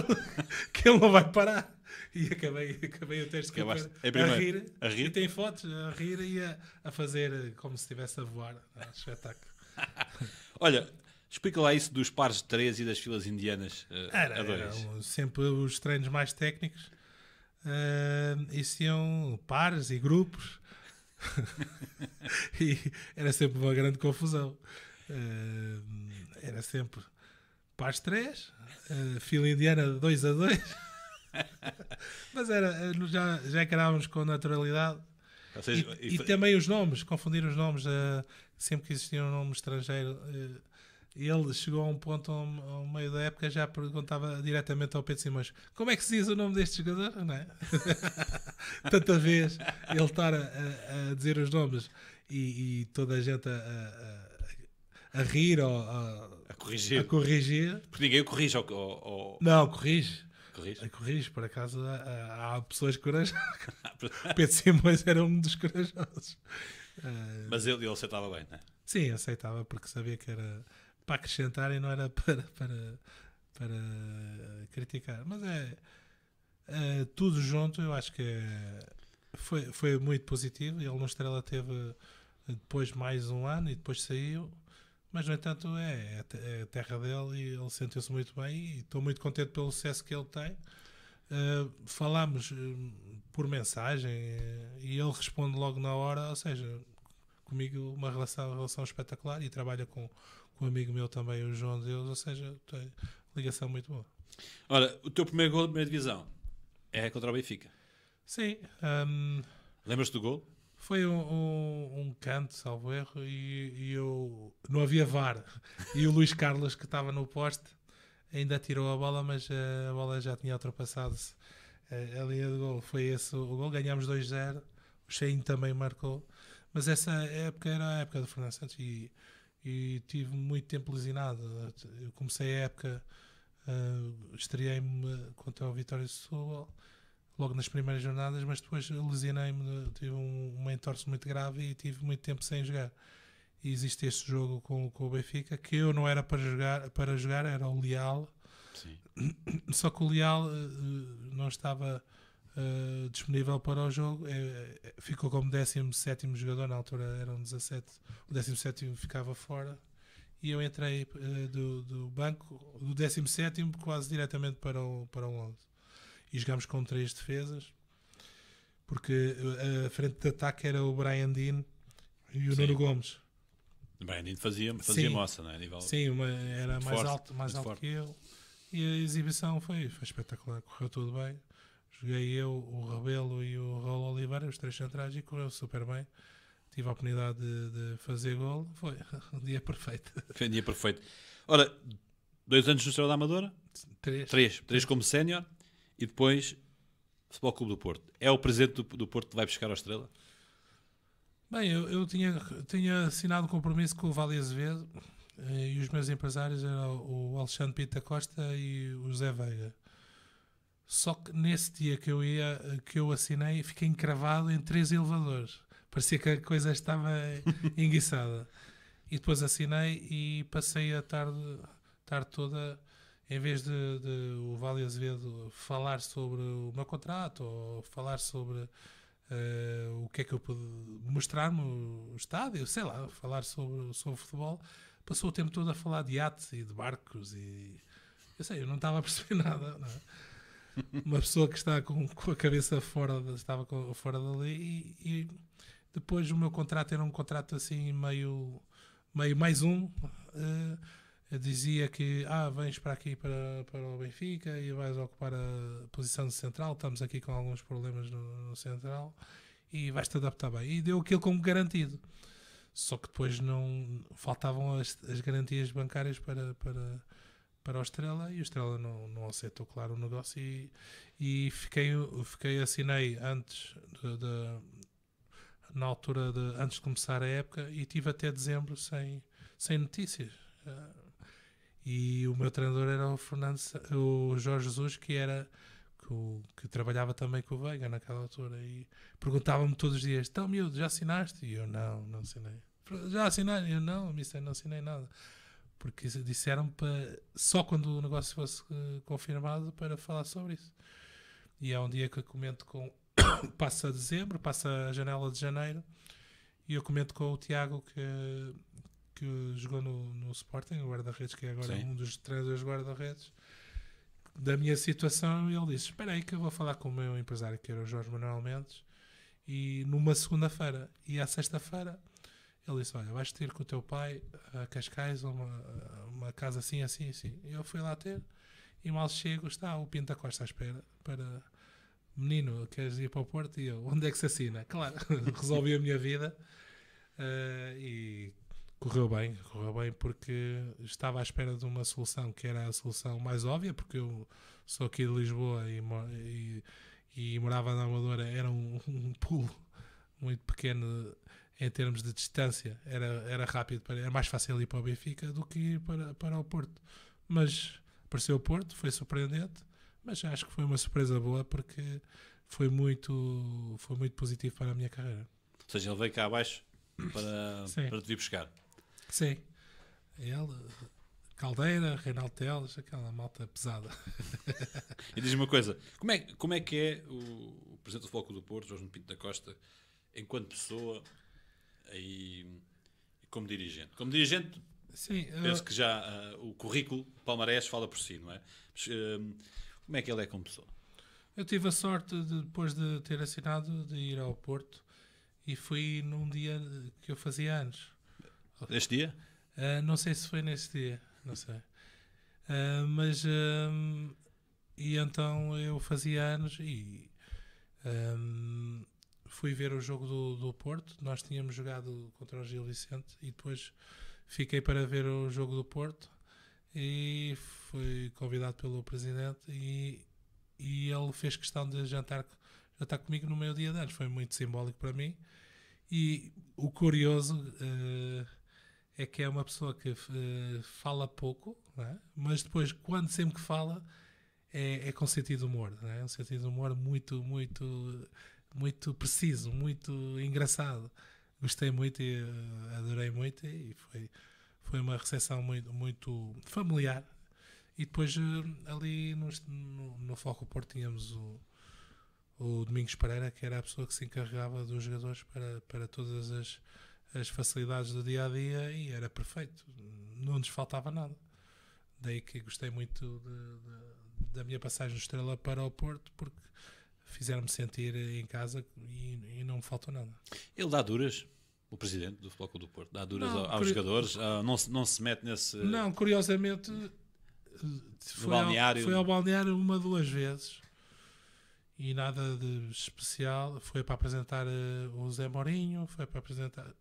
que ele não vai parar. E acabei o teste de Cooper a rir, e tem fotos a rir e a fazer como se estivesse a voar. Espetáculo. Olha, explica lá isso dos pares de 3 e das filas indianas a 2. Eram sempre os treinos mais técnicos, e iam pares e grupos. E era sempre uma grande confusão. Era sempre pares 3, fila indiana 2-2. Mas já encarávamos com naturalidade. Ou seja, e também os nomes, confundir os nomes, sempre que existia um nome estrangeiro, E ele chegou a um ponto, ao meio da época, já perguntava diretamente ao Pedro Simões: como é que se diz o nome deste jogador? Não é? Tanta vez ele estar a dizer os nomes e toda a gente a rir ou A corrigir. a corrigir. Porque ninguém o corrige Não, corrige. Corrige? Corrige, por acaso há pessoas corajosas. Pedro Simões era um dos corajosos. Mas ele acertava bem, não é? Sim, aceitava, porque sabia que era para acrescentar e não era para criticar. Mas tudo junto, eu acho que foi muito positivo. Ele no Estrela teve depois mais um ano e depois saiu. Mas, no entanto, é a terra dele e ele sentiu-se muito bem e estou muito contente pelo sucesso que ele tem. Falámos por mensagem e ele responde logo na hora, ou seja, comigo uma relação espetacular, e trabalha com um amigo meu também, o João Deus, ou seja, tem ligação muito boa. Ora, o teu primeiro gol da primeira divisão é contra o Benfica. Sim. Lembras-te do gol? Foi um canto, salvo erro, e eu não havia VAR. E o Luís Carlos, que estava no poste, ainda tirou a bola, mas a bola já tinha ultrapassado-se a linha de gol. Foi esse o gol. Ganhámos 2-0. O Cheinho também marcou. Mas essa época era a época do Fernando Santos e tive muito tempo lesionado. Eu comecei a época, estreiei-me contra o Vitória de Setúbal logo nas primeiras jornadas, mas depois lesionei-me, tive uma entorse muito grave e tive muito tempo sem jogar. E existe este jogo com o Benfica, que eu não era para jogar, era o Leal. Sim. Só que o Leal não estava disponível para o jogo, ficou como 17º jogador, na altura eram 17, o 17º ficava fora, e eu entrei do banco, do 17º quase diretamente para o 11. E jogámos com 3 defesas, porque a frente de ataque era o Brian Dean e o Nuno Gomes. O Brian Dean fazia moça, não é? Sim, era mais forte, alto forte. que eu. E a exibição foi espetacular, correu tudo bem. Joguei eu, o Rebelo e o Raul Oliveira, os 3 centrais, e correu super bem. Tive a oportunidade de fazer gol. Foi um dia perfeito. Foi um dia perfeito. Ora, 2 anos no Estrela da Amadora? 3 como sénior. E depois, Futebol Clube do Porto. É o presidente do Porto que vai buscar a Estrela? Bem, eu tinha assinado um compromisso com o Vale Azevedo, e os meus empresários eram o Alexandre Pita Costa e o Zé Veiga. Só que nesse dia que eu assinei, fiquei encravado em 3 elevadores. Parecia que a coisa estava enguiçada. E depois assinei e passei a tarde toda, em vez de o Vale Azevedo falar sobre o meu contrato ou falar sobre o que é que eu pude mostrar-me o estádio, sei lá, falar sobre futebol, passou o tempo todo a falar de iates e de barcos e eu não estava a perceber nada, não é? Uma pessoa que está com a cabeça estava fora dali, e depois o meu contrato era um contrato assim meio mais um. Dizia que vens para aqui para o Benfica e vais ocupar a posição de central, estamos aqui com alguns problemas no central e vais-te adaptar bem. E deu aquilo como garantido. Só que depois não faltavam as garantias bancárias para o Estrela, e o Estrela não aceitou, claro, o negócio, e assinei antes na altura antes de começar a época, e tive até dezembro sem notícias. E o meu treinador era o Jorge Jesus, que trabalhava também com o Veiga naquela altura, e perguntava-me todos os dias: então, miúdo, já assinaste? E eu: não assinei. Já assinaste? E eu: não assinei nada. Porque disseram para só quando o negócio fosse confirmado para falar sobre isso. E há um dia que eu comento passa dezembro, passa a janela de janeiro, e eu comento com o Tiago, que jogou no Sporting, o guarda-redes, que é agora um dos treinadores guarda-redes, da minha situação, e ele disse: espera aí que eu vou falar com o meu empresário, que era o Jorge Manuel Mendes, e numa segunda-feira, e à sexta-feira ele disse: olha, vais ter com o teu pai a Cascais uma casa assim. E eu fui lá ter, e mal chego, está o Pinta Costa à espera para: menino, queres ir para o Porto? E eu: onde é que se assina? Claro, resolvi a minha vida, e Correu bem porque estava à espera de uma solução que era a solução mais óbvia, porque eu sou aqui de Lisboa e morava na Amadora, era um pulo muito pequeno em termos de distância, era rápido, era mais fácil ir para o Benfica do que ir para o Porto. Mas apareceu o Porto, foi surpreendente, mas acho que foi uma surpresa boa porque foi muito positivo para a minha carreira. Ou seja, ele veio cá abaixo para te vir buscar. Sim. Ele, Caldeira, Reinaldo Teles, aquela malta pesada. E diz-me uma coisa, como é que é o Presidente do Futebol Clube do Porto, Jorge Pinto da Costa, enquanto pessoa e como dirigente? Como dirigente, sim, penso que já o currículo palmarés fala por si, não é? Mas, como é que ele é como pessoa? eu tive a sorte, depois de ter assinado, de ir ao Porto e fui num dia que eu fazia anos. Este dia? Não sei se foi nesse dia, não sei. E então eu fazia anos e fui ver o jogo do Porto. Nós tínhamos jogado contra o Gil Vicente e depois fiquei para ver o jogo do Porto e fui convidado pelo presidente e ele fez questão de jantar comigo no meu dia de anos. Foi muito simbólico para mim. E o curioso é que é uma pessoa que fala pouco, não é? Mas depois, sempre que fala, é com sentido de humor. Não é? Um sentido de humor muito, muito, muito preciso, muito engraçado. Gostei muito e adorei muito e foi uma recepção muito, muito familiar. E depois ali no Foco Porto tínhamos o Domingos Pereira, que era a pessoa que se encarregava dos jogadores para todas as facilidades do dia-a-dia e era perfeito, não nos faltava nada. Daí que gostei muito da minha passagem do Estrela para o Porto, porque fizeram-me sentir em casa e não me faltou nada. Ele dá duras, o presidente do Futebol Clube do Porto, dá duras aos jogadores, não se mete nesse... Não, curiosamente foi ao balneário 1 ou 2 vezes e nada de especial. Foi para apresentar o Zé Mourinho, foi para apresentar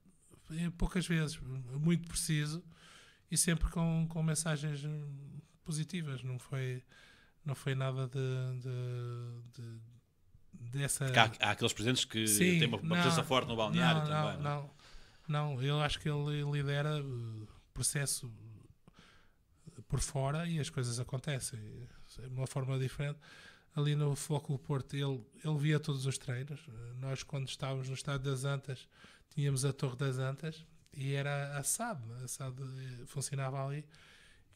poucas vezes, muito preciso e sempre com mensagens positivas. Não foi nada dessa... Há aqueles presidentes que têm uma presença forte no balneário também. Não, eu acho que ele lidera o processo por fora e as coisas acontecem de uma forma diferente. Ali no Futebol Porto ele via todos os treinos. Nós, quando estávamos no Estádio das Antas, tínhamos a Torre das Antas e era a SAD funcionava ali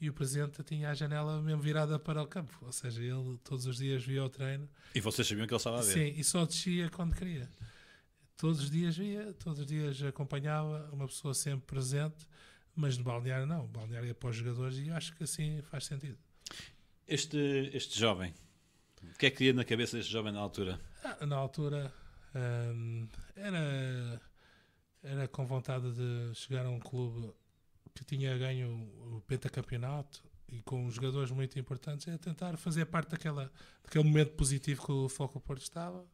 e o presidente tinha a janela mesmo virada para o campo, ou seja, ele todos os dias via o treino. E vocês sabiam que ele estava a ver? Sim, e só descia quando queria. Todos os dias via, todos os dias acompanhava, uma pessoa sempre presente, mas no balneário não, o balneário é para os jogadores e acho que assim faz sentido. Este jovem, o que é que ia na cabeça deste jovem na altura? Na altura era com vontade de chegar a um clube que tinha ganho o pentacampeonato e com jogadores muito importantes, é tentar fazer parte daquele momento positivo que o Foco Porto estava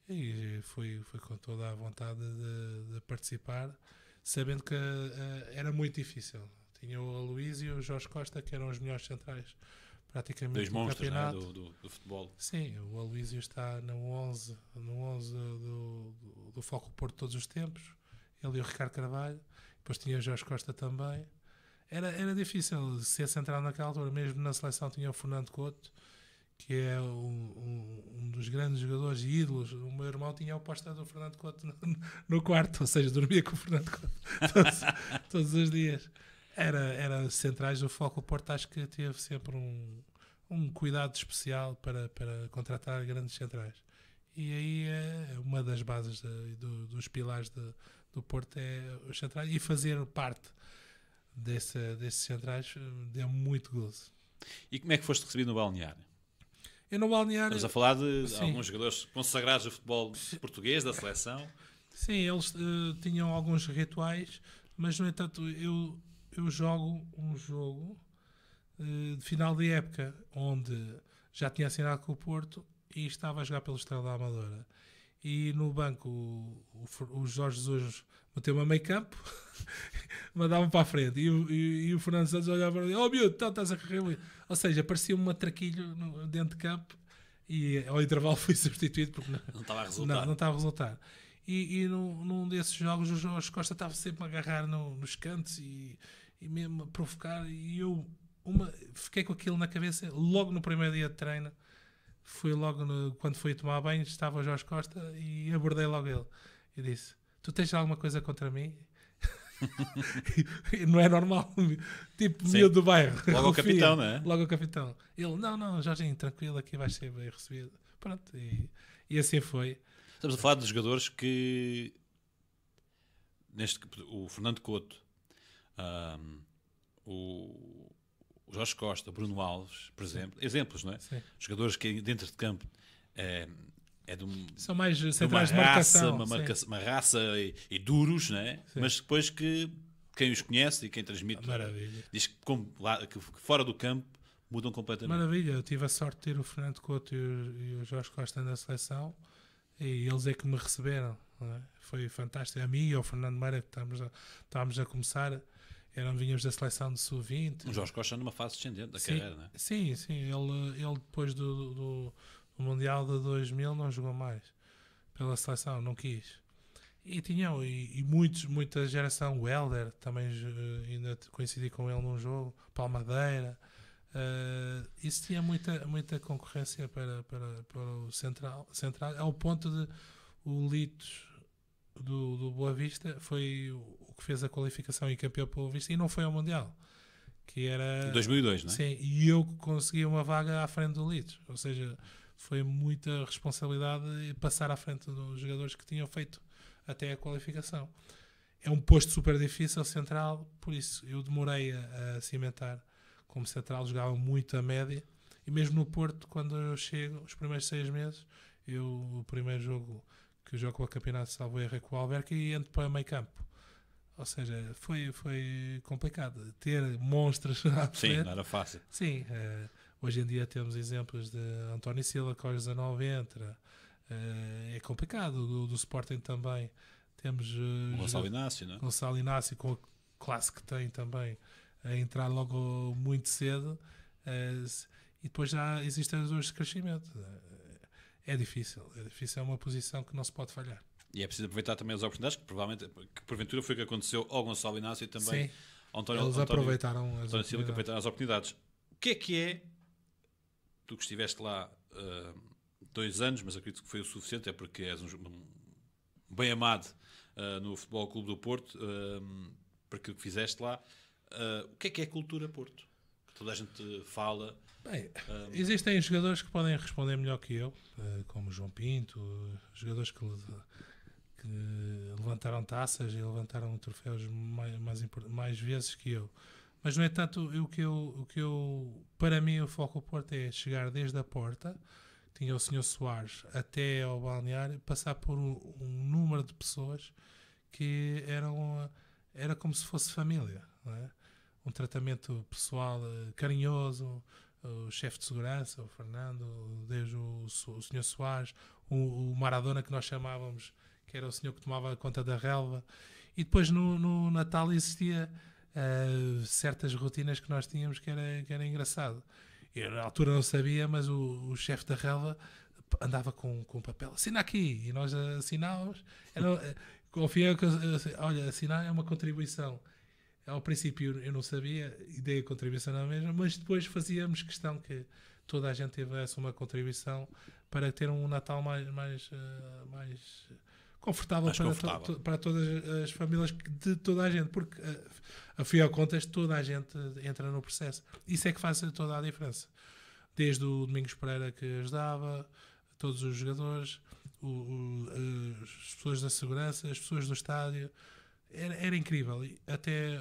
e foi com toda a vontade de participar, sabendo que era muito difícil. Tinha o Aloísio e o Jorge Costa, que eram os melhores centrais praticamente 2 monstros, do campeonato. Né, do futebol. Sim, o Aloísio está no 11 do Foco Porto todos os tempos. Ele e o Ricardo Carvalho. Depois tinha o Jorge Costa também. Era difícil ser central naquela altura. Mesmo na seleção tinha o Fernando Couto, que é um dos grandes jogadores e ídolos. O meu irmão tinha o póster do Fernando Couto no quarto, ou seja, dormia com o Fernando Couto todos os dias. Era centrais do Foco Porto, acho que teve sempre um cuidado especial para contratar grandes centrais. E aí é uma das bases dos pilares do Porto, é os centrais, e fazer parte desses centrais deu muito gozo. E como é que foste recebido no balneário? Eu no balneário... Estamos a falar de alguns jogadores consagrados do futebol português, da seleção. Sim, eles tinham alguns rituais, mas no entanto eu jogo um jogo de final de época onde já tinha assinado com o Porto e estava a jogar pelo Estrela da Amadora e no banco o Jorge Jesus meteu-me a meio campo, mandava-me para a frente, e o Fernando Santos olhava para ele, oh miúdo, estás a correr muito. Ou seja, parecia um matraquilho dentro de campo, e ao intervalo fui substituído porque Não estava a resultar. não estava a resultar. E num desses jogos o Jorge Costa estava sempre a agarrar nos cantos e mesmo a provocar, e eu fiquei com aquilo na cabeça logo no primeiro dia de treino. Fui logo quando fui tomar banho, estava o Jorge Costa e abordei logo ele e disse: tu tens alguma coisa contra mim? Não é normal, tipo miúdo do bairro, logo o capitão, não é? Logo o capitão. Ele: não, Jorginho, tranquilo, aqui vais ser bem recebido. Pronto, e assim foi. Estamos a falar de jogadores que o Fernando Couto, o Jorge Costa, Bruno Alves, por exemplo, exemplos, não é? Sim. Jogadores que dentro de campo é são mais centrais de marcação, uma raça e duros, não é? Sim. Mas depois que quem os conhece e quem transmite diz que fora do campo mudam completamente. Maravilha, eu tive a sorte de ter o Fernando Couto e o Jorge Costa na seleção, e eles é que me receberam, não é? Foi fantástico. A mim e ao Fernando Meira, que estávamos a começar, vínhamos da seleção de sub-20. O Jorge Costa numa fase descendente da carreira, não é? Sim, ele depois do Mundial de 2000 não jogou mais pela seleção, não quis. E tinham, muita geração, o Helder, também ainda coincidi com ele num jogo, Palmadeira. Isso tinha muita concorrência para o central, ao ponto de o Litos do Boa Vista foi o que fez a qualificação e campeão pelo Boa Vista, e não foi ao Mundial, que era 2002, não é? Sim, e eu consegui uma vaga à frente do Litos, ou seja, foi muita responsabilidade passar à frente dos jogadores que tinham feito até a qualificação. É um posto super difícil, central, por isso eu demorei a cimentar como central, jogava muito a média, e mesmo no Porto, quando eu chego, os primeiros 6 meses, o primeiro jogo que eu jogo com o campeonato de Salvo Erro é com o Alverca e entro para meio campo. Ou seja, foi complicado ter monstros à frente. Sim, não era fácil. Sim, hoje em dia temos exemplos de António Silva, que aos 19 entra. É complicado. Do Sporting também temos Gonçalo Inácio, não é? Gonçalo Inácio, com a classe que tem também, a entrar logo muito cedo, e depois já existem as dores de crescimento. É difícil, é uma posição que não se pode falhar. E é preciso aproveitar também as oportunidades, que porventura foi o que aconteceu ao Gonçalo Inácio e também ao Eles aproveitaram António Silva, que aproveitaram as oportunidades. O que é, tu que estiveste lá 2 anos, mas acredito que foi o suficiente, é porque és um bem amado no Futebol Clube do Porto, para aquilo que fizeste lá, o que é cultura Porto? Que toda a gente fala. Bem, existem jogadores que podem responder melhor que eu, como João Pinto, jogadores que levantaram taças e levantaram troféus mais vezes que eu. Mas, no entanto, para mim, o Foco Porto é chegar desde a porta, tinha o Sr. Soares, até ao balneário, passar por um número de pessoas que era como se fosse família, não é? Um tratamento pessoal carinhoso, o chefe de segurança, o Fernando, desde o Sr. Soares, o Maradona, que nós chamávamos, que era o senhor que tomava conta da relva. E depois no Natal existia certas rotinas que nós tínhamos que era engraçado. Eu na altura não sabia, mas o chefe da relva andava com um papel: assina aqui, e nós assinávamos. Confia que, olha, assinar é uma contribuição. Ao princípio eu não sabia e dei a contribuição na mesma, mas depois fazíamos questão que toda a gente tivesse uma contribuição para ter um Natal mais confortável, para todas as famílias de toda a gente, porque afinal de contas toda a gente entra no processo. Isso é que faz toda a diferença. Desde o Domingos Pereira, que ajudava, todos os jogadores, as pessoas da segurança, as pessoas do estádio. Era incrível. E até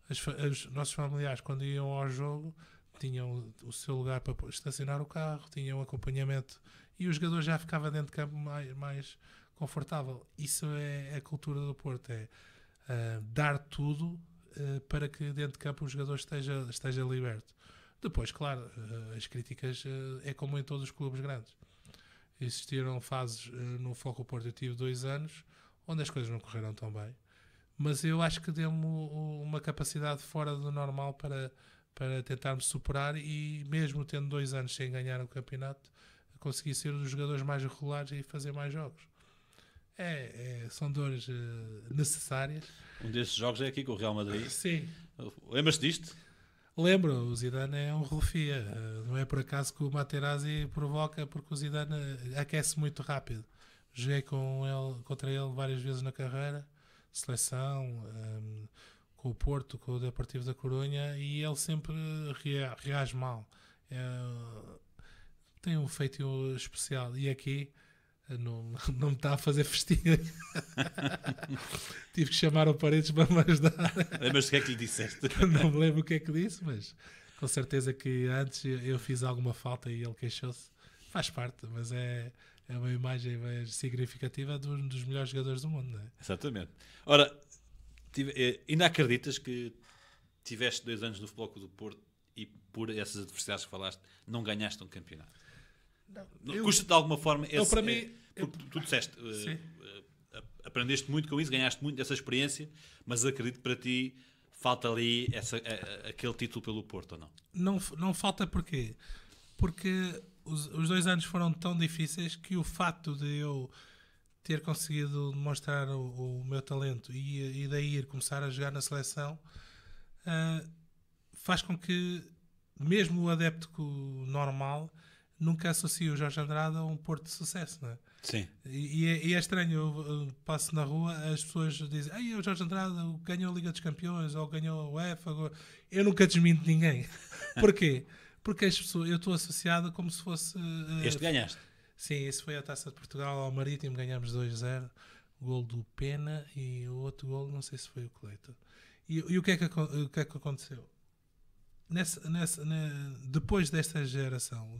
os nossos familiares, quando iam ao jogo, tinham o seu lugar para estacionar o carro, tinham acompanhamento, e o jogador já ficava dentro de campo mais confortável. Isso é a cultura do Porto, é dar tudo para que dentro de campo o jogador esteja liberto. Depois, claro, as críticas é como em todos os clubes grandes. Existiram fases no Foco Porto, eu tive 2 anos, onde as coisas não correram tão bem. Mas eu acho que deu-me uma capacidade fora do normal para tentar-me superar e mesmo tendo 2 anos sem ganhar o campeonato, consegui ser um dos jogadores mais regulares e fazer mais jogos. São dores necessárias. Um desses jogos é aqui com o Real Madrid. Sim. Lembras-te disto? Lembro, o Zidane é um rufia. Não é por acaso que o Materazzi provoca, porque o Zidane aquece muito rápido. Joguei contra ele várias vezes na carreira, seleção, com o Porto, com o Deportivo da Corunha, e ele sempre reage mal. Tem um feitio especial. E aqui não me está a fazer festinha. Tive que chamar o Paredes para me ajudar. Lembras-te o que é que lhe disseste? Não me lembro o que é que disse, mas com certeza que antes eu fiz alguma falta e ele queixou-se. Faz parte, mas é uma imagem bem significativa de um dos melhores jogadores do mundo, não é? Exatamente. Ora, ainda acreditas que tiveste 2 anos no Futebol Clube do Porto e por essas adversidades que falaste não ganhaste um campeonato? Custa de alguma forma para mim, tu disseste, aprendeste muito com isso, ganhaste muito dessa experiência, mas acredito que para ti falta ali aquele título pelo Porto, ou não? Não falta porquê? Porque os 2 anos foram tão difíceis que o facto de eu ter conseguido demonstrar o meu talento e daí ir começar a jogar na seleção faz com que mesmo o adepto normal nunca associe o Jorge Andrade a um Porto de sucesso, não é? Sim. E é estranho, eu passo na rua, as pessoas dizem o Jorge Andrade ganhou a Liga dos Campeões ou ganhou a UEFA. Eu nunca desminto ninguém. Porquê? Porque as pessoas, eu estou associado como se fosse... Este ganhaste? Sim, esse foi a Taça de Portugal ao Marítimo, ganhamos 2-0. O gol do Pena e o outro gol, não sei se foi o Cleiton. E o que é que aconteceu? Depois desta geração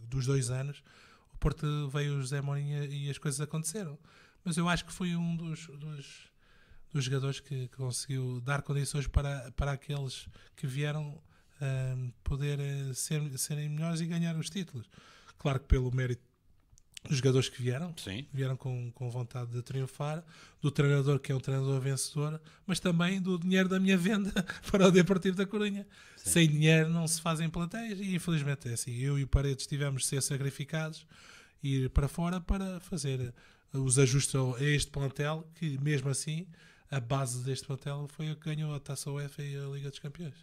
dos 2 anos, o Porto veio o José Mourinho e as coisas aconteceram. Mas eu acho que foi um dos jogadores que conseguiu dar condições para aqueles que vieram poder serem melhores e ganhar os títulos. Claro que pelo mérito dos jogadores que vieram com vontade de triunfar, do treinador que é um treinador vencedor, mas também do dinheiro da minha venda para o Deportivo da Corunha. Sim. Sem dinheiro não se fazem plateias e infelizmente é assim. Eu e o Paredes tivemos de ser sacrificados e ir para fora para fazer os ajustes a este plantel, que mesmo assim a base deste plantel foi a que ganhou a Taça UEFA e a Liga dos Campeões.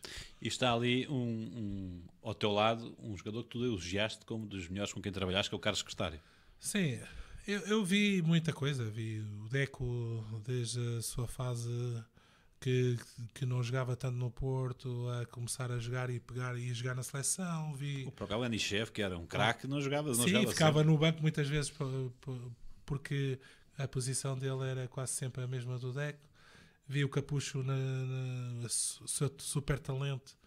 E está ali ao teu lado um jogador que tu elogiaste como dos melhores com quem trabalhaste, que é o Carlos Secretário. Sim, eu vi muita coisa. Vi o Deco desde a sua fase que não jogava tanto no Porto, a começar a jogar e pegar e jogar na seleção. Vi o próprio Anichev, que era um craque, não jogava. Sim, ficava sempre no banco muitas vezes porque a posição dele era quase sempre a mesma do Deco. Vi o Capucho no seu super talento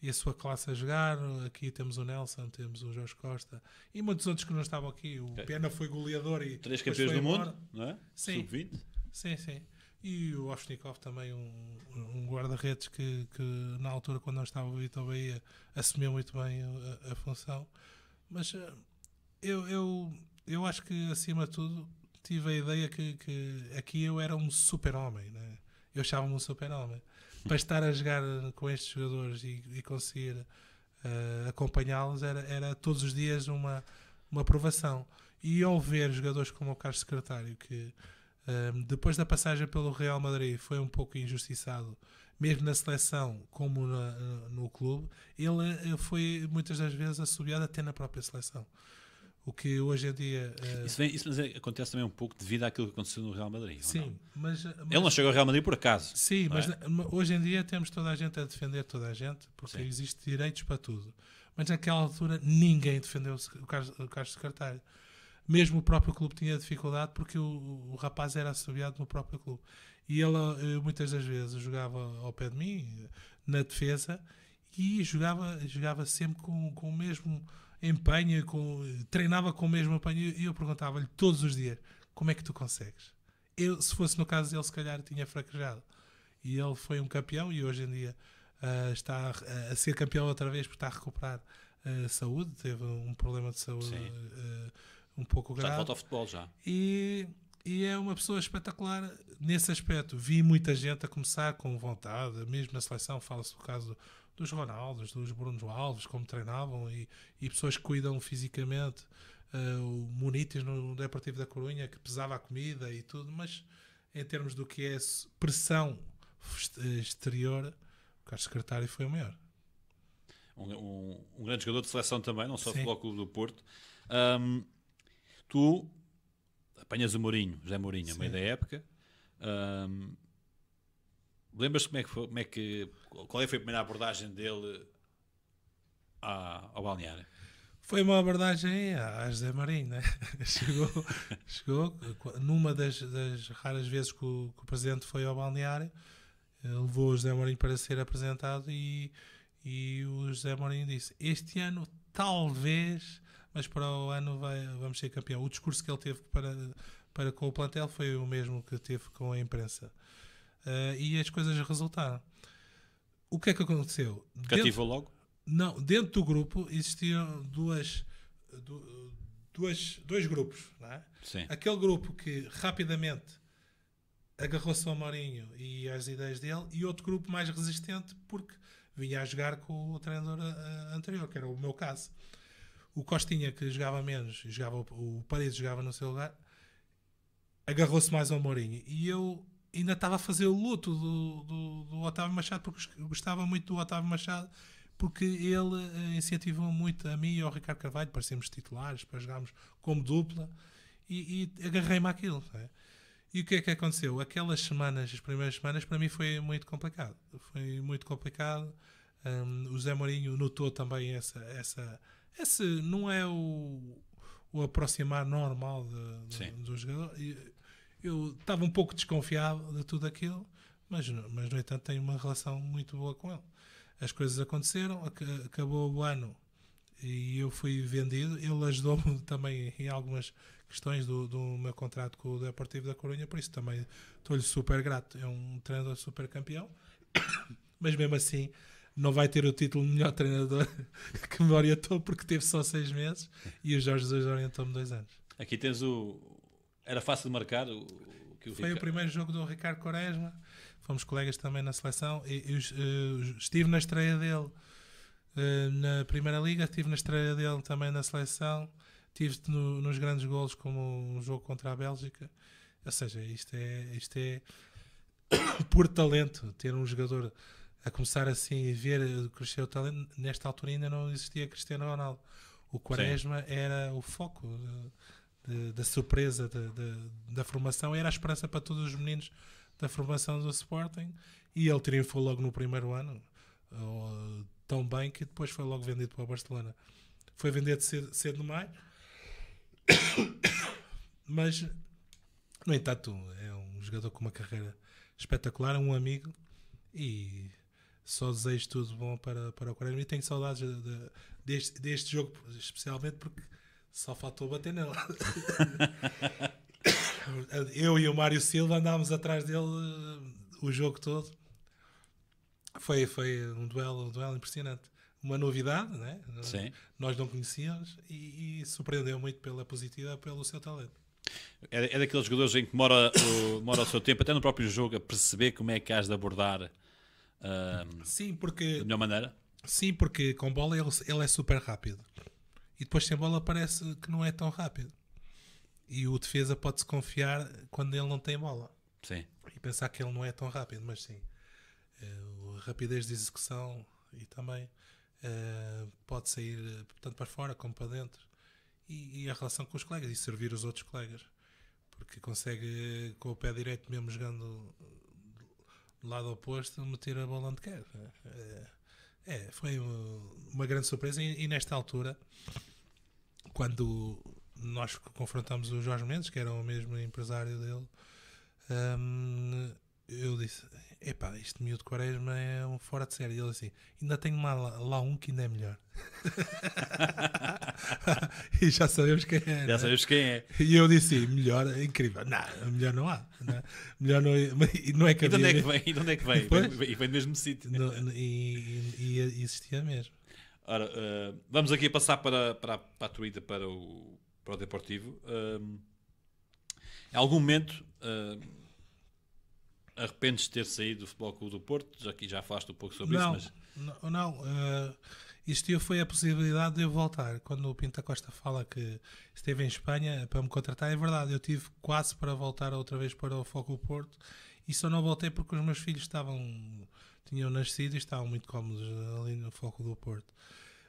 e a sua classe a jogar. Aqui temos o Nelson, temos o Jorge Costa e muitos outros que não estavam aqui. O Pena foi goleador e 3 campeões do mundo, não é? Sim. Sub-20. Sim. E o Ovchnikov também, um guarda-redes que na altura, quando não estava o Vitor Bahia, assumiu muito bem a função. Mas eu acho que, acima de tudo, tive a ideia que aqui eu era um super-homem, né? Eu achava-me um super-homem. Para estar a jogar com estes jogadores e conseguir acompanhá-los era todos os dias uma aprovação. E ao ver jogadores como o Carlos Secretário, que depois da passagem pelo Real Madrid foi um pouco injustiçado, mesmo na seleção como no clube, ele foi muitas das vezes assobiado até na própria seleção. O que hoje em dia... Isso acontece também um pouco devido àquilo que aconteceu no Real Madrid. Sim, mas ele não chegou ao Real Madrid por acaso. Sim, mas hoje em dia temos toda a gente a defender toda a gente, porque existem direitos para tudo. Mas naquela altura ninguém defendeu o Carlos Secretário. Mesmo o próprio clube tinha dificuldade porque o rapaz era assobiado no próprio clube. E ele muitas das vezes jogava ao pé de mim, na defesa, e jogava sempre com o mesmo empenho, treinava com o mesmo empenho, e eu perguntava-lhe todos os dias: como é que tu consegues? Se fosse no caso dele, se calhar tinha fraquejado. E ele foi um campeão e hoje em dia está a ser campeão outra vez porque está a recuperar saúde. Teve um problema de saúde um pouco Já grave. volta ao futebol, já. E é uma pessoa espetacular nesse aspecto. Vi muita gente a começar com vontade, mesmo na seleção, fala-se do caso dos Ronaldos, dos Brunos Alves, como treinavam, e pessoas que cuidam fisicamente. O Munitis no Deportivo da Corunha, que pesava a comida e tudo, mas em termos do que é pressão exterior, o Carlos Secretário foi o maior. Um grande jogador de seleção também, não só do Sim. Futebol Clube do Porto. Tu apanhas o Mourinho, José Mourinho, a meio Sim. da época. Lembras-te qual foi a primeira abordagem dele ao balneário? Foi uma abordagem a José Mourinho, né? chegou numa das raras vezes que o Presidente foi ao balneário, levou o José Mourinho para ser apresentado e o José Mourinho disse: este ano talvez, mas para o ano vamos ser campeão. O discurso que ele teve para com o plantel foi o mesmo que teve com a imprensa. E as coisas resultaram. O que é que aconteceu? Cativou logo? Não, dentro do grupo existiam dois grupos, não é? Sim. Aquele grupo que rapidamente agarrou-se ao Mourinho e às ideias dele, e outro grupo mais resistente porque vinha a jogar com o treinador anterior, que era o meu caso. O Costinha, que jogava menos, o Paredes jogava no seu lugar, agarrou-se mais ao Mourinho, e eu ainda estava a fazer o luto do Otávio Machado, porque gostava muito do Otávio Machado, porque ele incentivou muito a mim e ao Ricardo Carvalho para sermos titulares, para jogarmos como dupla, e agarrei-me àquilo. Né? E o que é que aconteceu? Aquelas semanas, as primeiras semanas, para mim foi muito complicado. Foi muito complicado. O Zé Mourinho notou também esse não é o aproximar normal do jogador. Eu estava um pouco desconfiado de tudo aquilo, mas no entanto tenho uma relação muito boa com ele. As coisas aconteceram, acabou o ano e eu fui vendido. Ele ajudou-me também em algumas questões do meu contrato com o Deportivo da Corunha, por isso também estou-lhe super grato. É um treinador super campeão, mas mesmo assim não vai ter o título de melhor treinador que me orientou, porque teve só 6 meses e o Jorge Jesus orientou-me 2 anos. Aqui tens Era fácil de marcar? Foi o primeiro jogo do Ricardo Quaresma. Fomos colegas também na seleção. Estive na estreia dele na Primeira Liga, estive na estreia dele também na seleção, estive nos grandes golos, como um jogo contra a Bélgica. Ou seja, isto é por talento, ter um jogador a começar assim e ver crescer o talento. Nesta altura ainda não existia Cristiano Ronaldo. O Quaresma era o foco da surpresa da formação, era a esperança para todos os meninos da formação do Sporting, e ele triunfou logo no primeiro ano, tão bem que depois foi logo vendido para o Barcelona. Foi vendido cedo demais, mas no entanto é um jogador com uma carreira espetacular, um amigo, e só desejo tudo bom para o Quaresma, e tenho saudades deste jogo, especialmente porque só faltou bater nele. Eu e o Mário Silva andámos atrás dele o jogo todo. Foi um duelo impressionante. Uma novidade, né? Sim. Nós não conhecíamos, e surpreendeu muito pela positiva, pelo seu talento. É daqueles jogadores em que demora o seu tempo, até no próprio jogo, a perceber como é que has de abordar Sim, porque, da melhor maneira. Sim, porque com bola ele é super rápido. E depois sem bola parece que não é tão rápido. E o defesa pode-se confiar quando ele não tem bola. Sim. E pensar que ele não é tão rápido, mas sim. A rapidez de execução e também pode sair tanto para fora como para dentro. E a relação com os colegas e servir os outros colegas. Porque consegue, com o pé direito, mesmo jogando do lado oposto, meter a bola onde quer. Foi uma grande surpresa. E nesta altura, quando nós confrontamos o Jorge Mendes, que era o mesmo empresário dele, eu disse: epá, este miúdo de Quaresma é um fora de série. E ele assim: ainda tenho lá um que ainda é melhor. E já sabemos quem é. Já sabemos quem é. E eu disse: melhor, é incrível. Não, melhor não há. Melhor não é que E de onde é que havia. vem? E de onde é que vem? E vem do mesmo sítio. E existia mesmo. Ora, vamos aqui passar para a tua ida para o para o Deportivo. Em algum momento arrependes de ter saído do Futebol Clube do Porto? Já falaste um pouco sobre isso, mas... Não. Isto foi a possibilidade de eu voltar. Quando o Pinto Costa fala que esteve em Espanha para me contratar, é verdade. Eu tive quase para voltar outra vez para o Futebol Clube do Porto e só não voltei porque os meus filhos tinham nascido e estavam muito cómodos ali no Futebol Clube do Porto.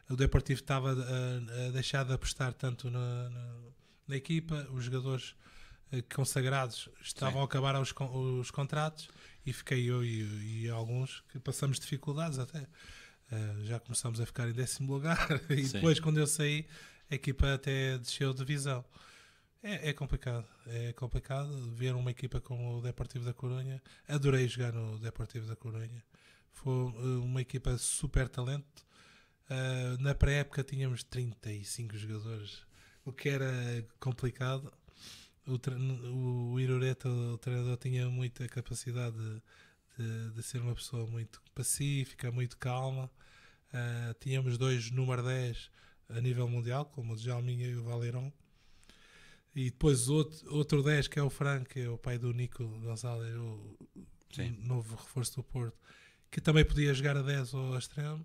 O Deportivo estava a deixar de apostar tanto na equipa, os jogadores consagrados estavam a acabar os contratos e fiquei eu e alguns que passamos dificuldades até. Já começámos a ficar em 10º lugar e depois, quando eu saí, a equipa até desceu de divisão. É complicado ver uma equipa como o Deportivo da Corunha. Adorei jogar no Deportivo da Corunha. Foi uma equipa super talento. Na pré-época tínhamos 35 jogadores, o que era complicado. O Irureta, o treinador, tinha muita capacidade de ser uma pessoa muito pacífica, muito calma. Tínhamos 2 número 10 a nível mundial, como o Djalminha e o Valerón. E depois outro 10, que é o Franco, que é o pai do Nico Gonzalez, o novo reforço do Porto, que também podia jogar a 10 ou a extremo.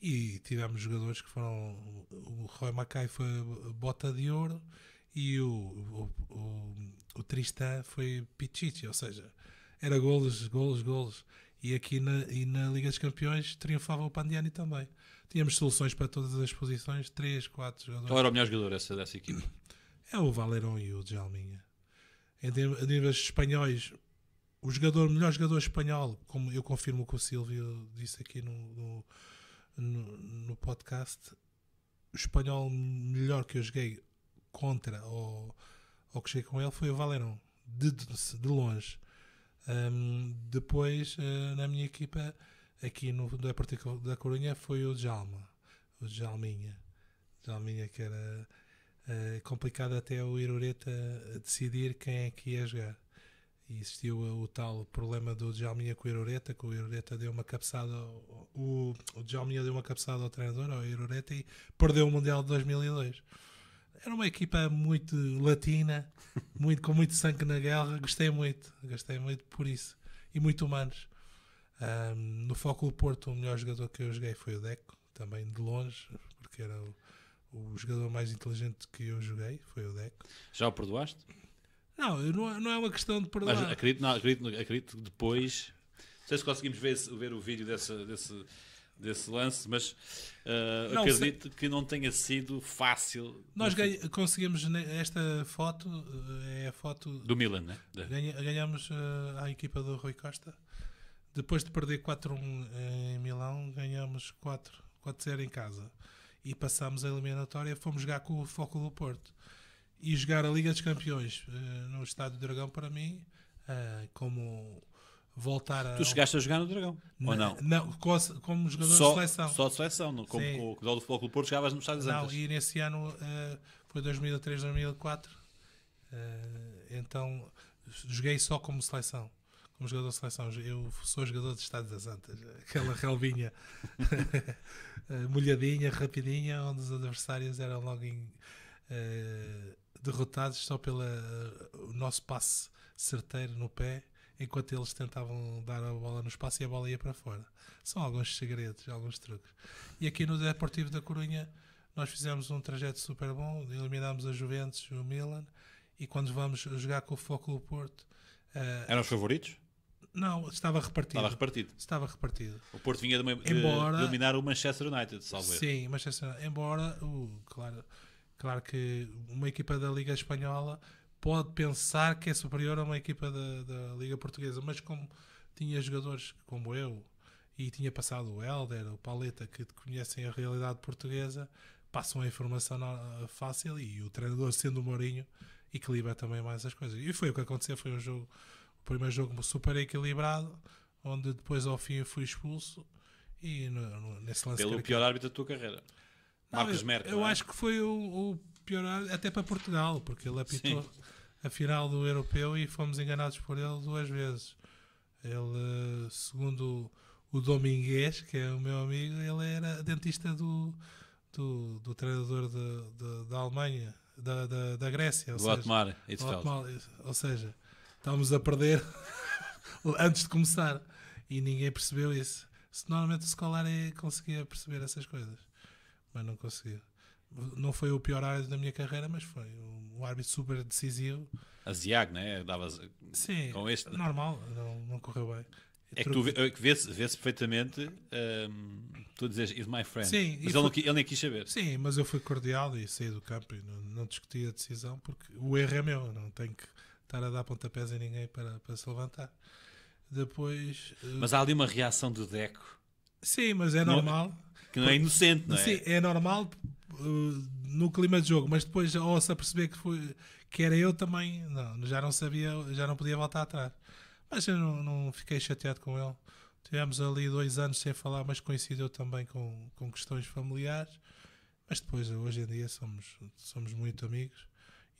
E tivemos jogadores que foram... O Roy Mackay foi bota de ouro e o Tristan foi Pichichi, ou seja, era golos. E aqui na Liga dos Campeões triunfava o Pandiani também. Tínhamos soluções para todas as posições, 3, 4 jogadores. Qual era o melhor jogador dessa equipe? É o Valerón e o Djalminha. Em níveis espanhóis, o melhor jogador espanhol, como eu confirmo que o Silvio disse aqui no podcast, o espanhol melhor que eu joguei contra ou que cheguei com ele foi o Valerón, de longe. Depois, na minha equipa, aqui no Deportivo da Corunha, foi o Djalminha, que era complicado até o Irureta decidir quem é que ia jogar. E existiu o tal problema do Djalminha com o Irureta, que o Irureta deu uma cabeçada, o Djalminha deu uma cabeçada ao treinador, ao Irureta, e perdeu o Mundial de 2002. Era uma equipa muito latina, com muito sangue na guerra. Gostei muito por isso. E muito humanos. No Futebol Porto, o melhor jogador que eu joguei foi o Deco, também de longe, porque era o jogador mais inteligente que eu joguei, foi o Deco. Já o perdoaste? Não é uma questão de perdoar. Mas acredito que depois... Não sei se conseguimos ver o vídeo desse lance, mas acredito que não tenha sido fácil. Nós conseguimos esta foto, é a foto do Milan, né? Ganhamos à equipa do Rui Costa. Depois de perder 4-1 em Milão, ganhamos 4-0 em casa e passámos a eliminatória. Fomos jogar com o Futebol do Porto e jogar a Liga dos Campeões no Estádio do Dragão, para mim, como voltar a... Tu chegaste a jogar no Dragão, ou não? Não, como jogador de seleção. Só de seleção, como o do Futebol do Porto jogavas no Estádio dos Antas. Não, e nesse ano foi 2003, 2004, então joguei só como seleção, como jogador de seleção. Eu sou jogador de Estádio das Antas, aquela relvinha molhadinha, rapidinha, onde os adversários eram logo derrotados só pelo nosso passe certeiro no pé, enquanto eles tentavam dar a bola no espaço e a bola ia para fora. São alguns segredos, alguns truques. E aqui no Deportivo da Corunha nós fizemos um trajeto super bom, eliminámos a Juventus, o Milan, e quando vamos jogar com o Futebol do Porto... Eram os favoritos? Não, estava repartido. O Porto vinha de eliminar o Manchester United, salvo erro. Sim, Manchester United. Embora, claro que uma equipa da Liga Espanhola pode pensar que é superior a uma equipa da Liga Portuguesa, mas como tinha jogadores como eu e tinha passado o Hélder, o Pauleta, que conhecem a realidade portuguesa, passam a informação fácil, e o treinador, sendo o Mourinho, equilibra também mais as coisas. E foi o que aconteceu. Foi o primeiro jogo super equilibrado, onde depois ao fim eu fui expulso e nesse lance pelo pior árbitro da tua carreira, Marcos Merkel. Eu acho que foi o pior árbitro até para Portugal, porque ele apitou a final do Europeu e fomos enganados por ele 2 vezes. Ele, segundo o Domingues, que é o meu amigo, ele era dentista do treinador da Alemanha, da Grécia. Do Otmar Hitzfeld. Ou seja, estávamos a perder antes de começar e ninguém percebeu isso. Normalmente o Scolari conseguia perceber essas coisas, mas não conseguia. Não foi o pior árbitro da minha carreira, mas foi um árbitro super decisivo. A Ziag, né? Davas Sim, com este. normal, não correu bem. É que tu vê-se perfeitamente, tu a dizeres, is my friend. Sim, mas ele nem quis saber. Sim, mas eu fui cordial e saí do campo e não discuti a decisão, porque o erro é meu, não tenho que estar a dar pontapés a ninguém para se levantar. Depois. Mas há ali uma reação do Deco. Sim, mas é normal. Que não é inocente, não é? Sim, é normal no clima de jogo, mas depois ao se aperceber que era eu também, já não sabia, já não podia voltar atrás. Mas eu não fiquei chateado com ele. Tivemos ali 2 anos sem falar, mas coincidiu também com questões familiares. Mas depois, hoje em dia, somos muito amigos.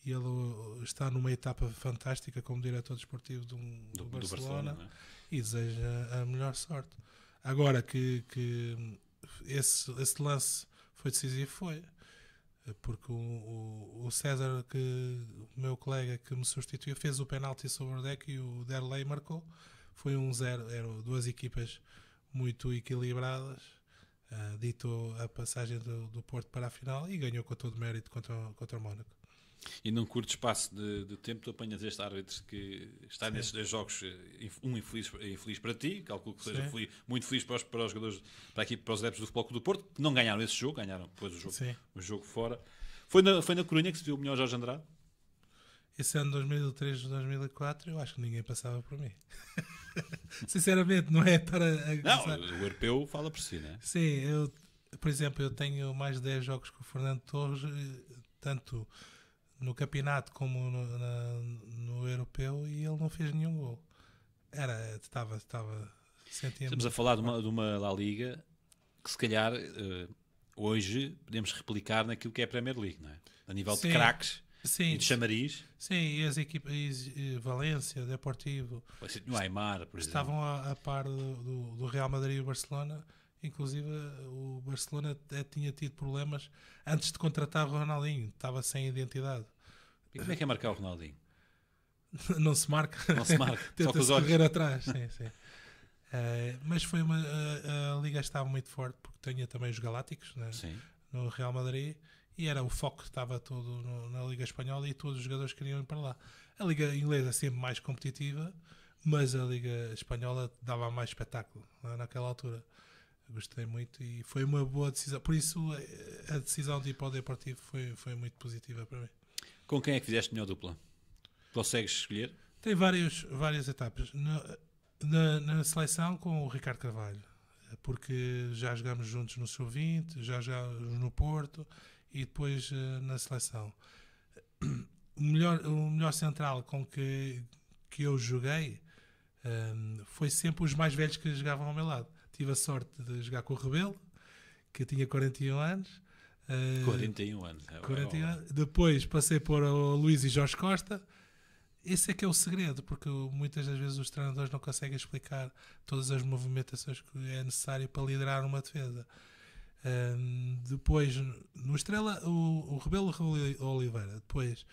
E ele está numa etapa fantástica como diretor desportivo do Barcelona, né? E deseja a melhor sorte. Agora que esse lance foi decisivo, foi. Porque o César, o meu colega que me substituiu, fez o penalti sobre o Deco e o Derlei marcou. Foi 1-0, eram 2 equipas muito equilibradas. Ditou a passagem do Porto para a final e ganhou com todo mérito contra o Mónaco. E num curto espaço de tempo tu apanhas este árbitro que está nestes 2 jogos, infeliz para ti, calculo que seja muito feliz para os jogadores, para os adeptos do Futebol Clube do Porto, que não ganharam esse jogo, ganharam depois o jogo fora. Foi na Corunha que se viu o melhor Jorge Andrade? Esse ano 2003, 2004, eu acho que ninguém passava por mim. Sinceramente, não é para... Não, o europeu fala por si, não é? Sim, por exemplo, eu tenho mais de 10 jogos com o Fernando Torres, tanto no campeonato como no europeu, e ele não fez nenhum gol. Estava Estamos a falar de uma La Liga que se calhar hoje podemos replicar naquilo que é a Premier League, não é? A nível de craques e de chamariz. Sim, e as equipas, Valência, Deportivo, o Aimar, por exemplo, estavam a par do Real Madrid e o Barcelona. Inclusive o Barcelona tinha tido problemas antes de contratar o Ronaldinho, estava sem identidade. E como é que é marcar o Ronaldinho? Não se marca. Não se marca. Tenta-se correr atrás. Sim. Mas foi a Liga estava muito forte porque tinha também os Galácticos, né? No Real Madrid, e era o foco que estava todo na Liga Espanhola e todos os jogadores queriam ir para lá. A Liga Inglesa é sempre mais competitiva, mas a Liga Espanhola dava mais espetáculo, né, naquela altura. Gostei muito e foi uma boa decisão. Por isso a decisão de ir para o Deportivo foi muito positiva para mim. Com quem é que fizeste melhor dupla? Consegues escolher? Tem várias etapas. Na seleção com o Ricardo Carvalho, porque já jogamos juntos no Sub-20, já jogamos no Porto e depois na seleção. O melhor central com que eu joguei foi sempre os mais velhos que jogavam ao meu lado. Tive a sorte de jogar com o Rebelo, que tinha 41 anos. 41 anos. 41 anos. Depois passei por o Luís e Jorge Costa. Esse é que é o segredo, porque muitas das vezes os treinadores não conseguem explicar todas as movimentações que é necessário para liderar uma defesa. Depois, no Estrela, o Rebelo Oliveira. Depois,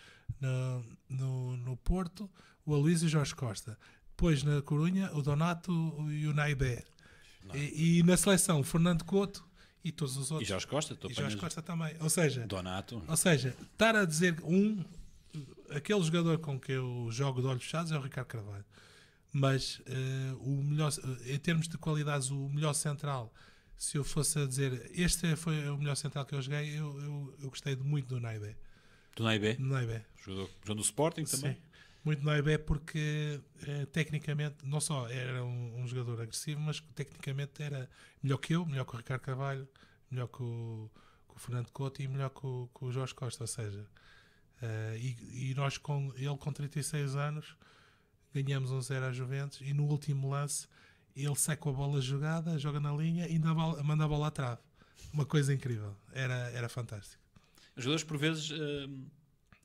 no Porto, o Aloísio e Jorge Costa. Depois, na Corunha, o Donato e o Naibé. E na seleção, o Fernando Couto e todos os outros. E Jorge Costa? E Jorge Costa também. Ou seja, Donato. Ou seja, estar a dizer aquele jogador com que eu jogo de olhos fechados é o Ricardo Carvalho. Mas o melhor, em termos de qualidades, o melhor central, se eu fosse a dizer este foi o melhor central que eu joguei, eu gostei muito do Naibé. Do Naibé? Jogou no Sporting também? Sim. Muito Naibé porque tecnicamente não só era um jogador agressivo, mas tecnicamente era melhor que eu, melhor que o Ricardo Carvalho, melhor que o Fernando Couto e melhor que o Jorge Costa. Ou seja, e nós ele com 36 anos ganhamos 1-0 à Juventus e no último lance ele sai com a bola jogada, joga na linha e ainda manda a bola à trave. Uma coisa incrível. Era fantástico. Os jogadores por vezes...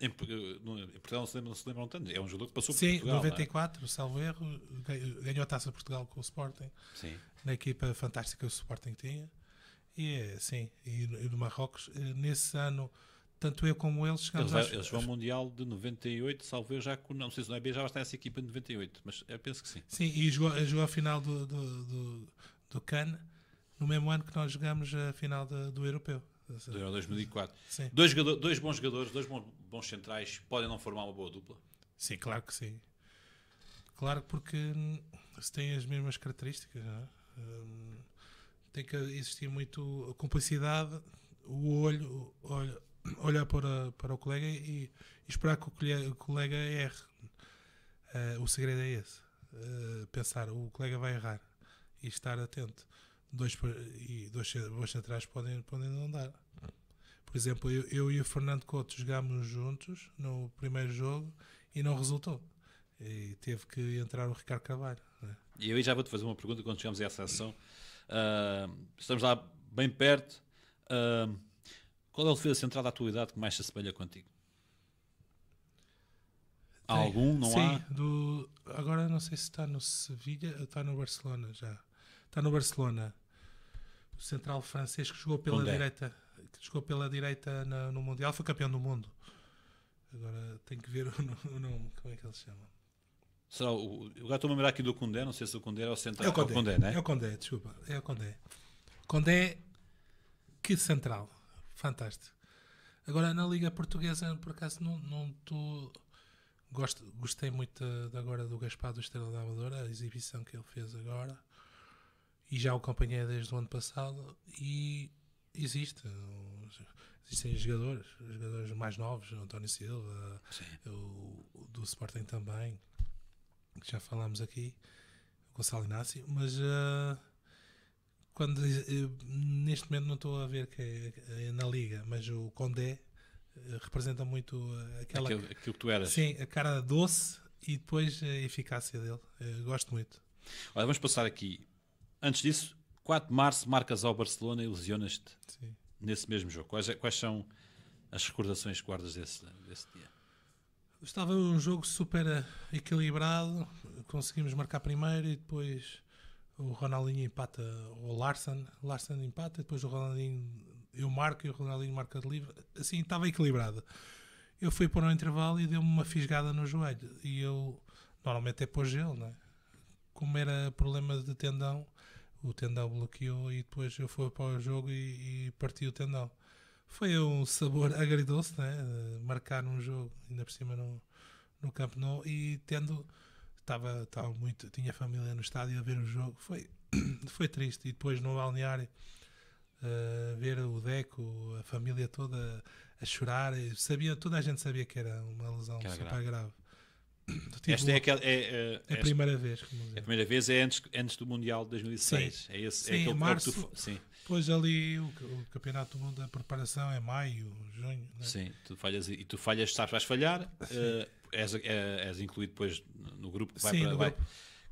Em Portugal não se lembram tanto. É um jogador que passou por Portugal. Sim, 94, salvo erro, ganhou a Taça de Portugal com o Sporting. Sim. Na equipa fantástica que o Sporting tinha. E no Marrocos, nesse ano, tanto eu como eles chegamos Eles vão ao Mundial de 98, salvo eu já com. Não sei se não é bem, já vai estar nessa equipa de 98, mas eu penso que sim. Sim, e jogou a final do CAN no mesmo ano que nós jogamos a final do Europeu. Do Euro 2004. Sim. Dois bons jogadores, dois bons centrais, podem não formar uma boa dupla? Sim, claro que sim. Claro, porque se têm as mesmas características, não é? Tem que existir muito cumplicidade, o olho olhar para o colega e esperar que o colega erre. O segredo é esse. Pensar, o colega vai errar e estar atento. Dois centrais podem não dar. Por exemplo, eu e o Fernando Couto jogámos juntos no primeiro jogo e não resultou. E teve que entrar o Ricardo Carvalho. Né? E eu aí já vou-te fazer uma pergunta quando chegamos a essa ação. Estamos lá bem perto. Qual é o defesa central da atualidade que mais se assemelha contigo? Há algum? Não há? Sim, agora não sei se está no Sevilha ou está no Barcelona já. Está no Barcelona. O central francês que jogou pela direita. Que jogou pela direita no Mundial. Foi campeão do mundo. Agora tenho que ver o nome. Como é que ele se chama? Será agora estou-me a lembrar aqui do Koundé. Não sei se o Koundé é o central. É o Koundé, né? É o Koundé, desculpa. É o Koundé. Koundé, que central. Fantástico. Agora na Liga Portuguesa, por acaso, não estou... Gostei muito agora do Gaspar do Estrela da Amadora, a exibição que ele fez agora. E já o acompanhei desde o ano passado. E existem jogadores mais novos, o António Silva, o do Sporting também, que já falámos aqui, o Gonçalo Inácio, mas neste momento não estou a ver que é na Liga, mas o Koundé representa muito aquilo que tu eras. Sim, a cara doce e depois a eficácia dele. Gosto muito. Olha, vamos passar aqui. Antes disso, 4 de março, marcas ao Barcelona e lesionas-te nesse mesmo jogo. Quais são as recordações que guardas desse dia? Estava um jogo super equilibrado, conseguimos marcar primeiro e depois o Ronaldinho empata, o Larsen empata, e depois o Ronaldinho, eu marco e o Ronaldinho marca de livre. Assim, estava equilibrado. Eu fui para um intervalo e deu-me uma fisgada no joelho. E eu, normalmente é pôr gelo, não é? Como era problema de tendão, o tendão bloqueou e depois eu fui para o jogo e parti o tendão. Foi um sabor agridoce, né? Marcar num jogo, ainda por cima no Camp Nou, e estava muito, tinha família no estádio a ver o jogo, foi triste. E depois no balneário, ver o Deco, a família toda a chorar, toda a gente sabia que era uma lesão super grave. Tipo, esta é a primeira vez. A primeira vez é antes do Mundial de 2006. Sim. É esse, sim, é março. Sim. Depois ali o Campeonato do Mundo, a preparação é maio, junho. Né? Sim, tu falhas, sabes, vais falhar. És incluído depois no grupo que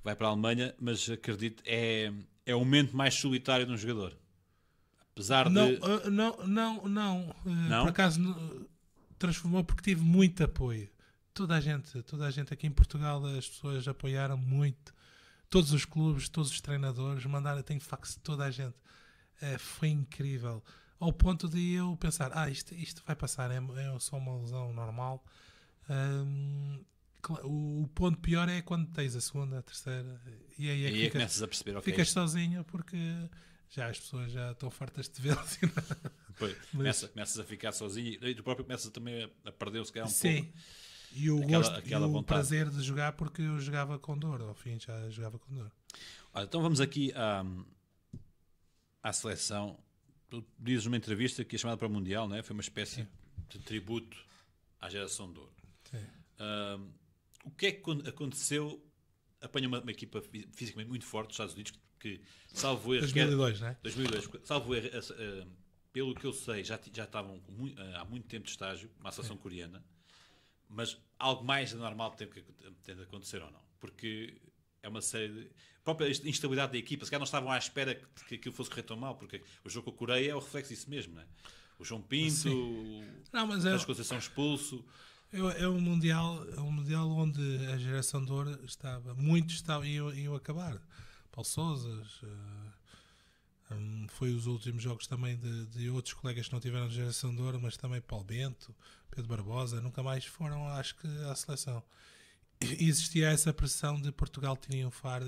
vai para a Alemanha, mas acredito é o momento mais solitário de um jogador. Apesar não, de... Não. Por acaso transformou porque tive muito apoio. Toda a gente aqui em Portugal, as pessoas apoiaram muito. Todos os clubes, todos os treinadores mandaram, tenho fax de toda a gente. Foi incrível. Ao ponto de eu pensar, isto vai passar, é só uma lesão normal. O ponto pior é quando tens a segunda, a terceira. E aí começas a perceber, ficas sozinho porque já as pessoas já estão fartas de te ver. Começas a ficar sozinho e tu próprio começas também a perder se calhar um pouco. E o gosto e o prazer de jogar, porque eu jogava com dor, ao fim já jogava com dor. Olha, então vamos aqui à seleção. Tu dizes numa entrevista que a chamada para o Mundial, não é? Foi uma espécie de tributo à geração de ouro. O que é que aconteceu? Apanha uma equipa fisicamente muito forte dos Estados Unidos que, salvo erro... 2002, não é? 2002, salvo erro, pelo que eu sei, já estavam há muito tempo de estágio, uma seleção coreana. Mas algo mais normal tem de acontecer ou não? Porque é uma série de... A própria instabilidade da equipa, se calhar não estavam à espera que aquilo fosse correr tão mal, porque o jogo com a Coreia é o reflexo disso mesmo, não é? O João Pinto, a Conceição expulso... É um mundial onde a geração de ouro iam acabar. Paulo Sousa, Foi os últimos jogos também de outros colegas que não tiveram de geração de ouro, mas também Paulo Bento, Pedro Barbosa, nunca mais foram, acho que, à seleção. E existia essa pressão de Portugal triunfar,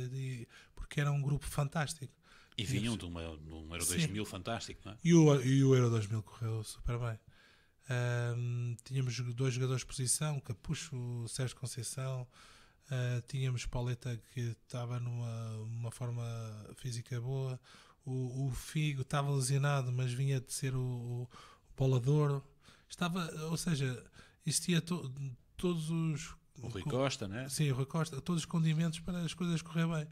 porque era um grupo fantástico. E vinham de um Euro 2000 fantástico, não é? E o Euro 2000 correu super bem. Tínhamos 2 jogadores de posição, Capucho, Sérgio Conceição, tínhamos Pauleta que estava numa forma física boa, o Figo estava lesionado, mas vinha de ser o bolador. Ou seja, existia todos os... O Rui Costa, né? Sim, o Rui Costa, todos os condimentos para as coisas correr bem.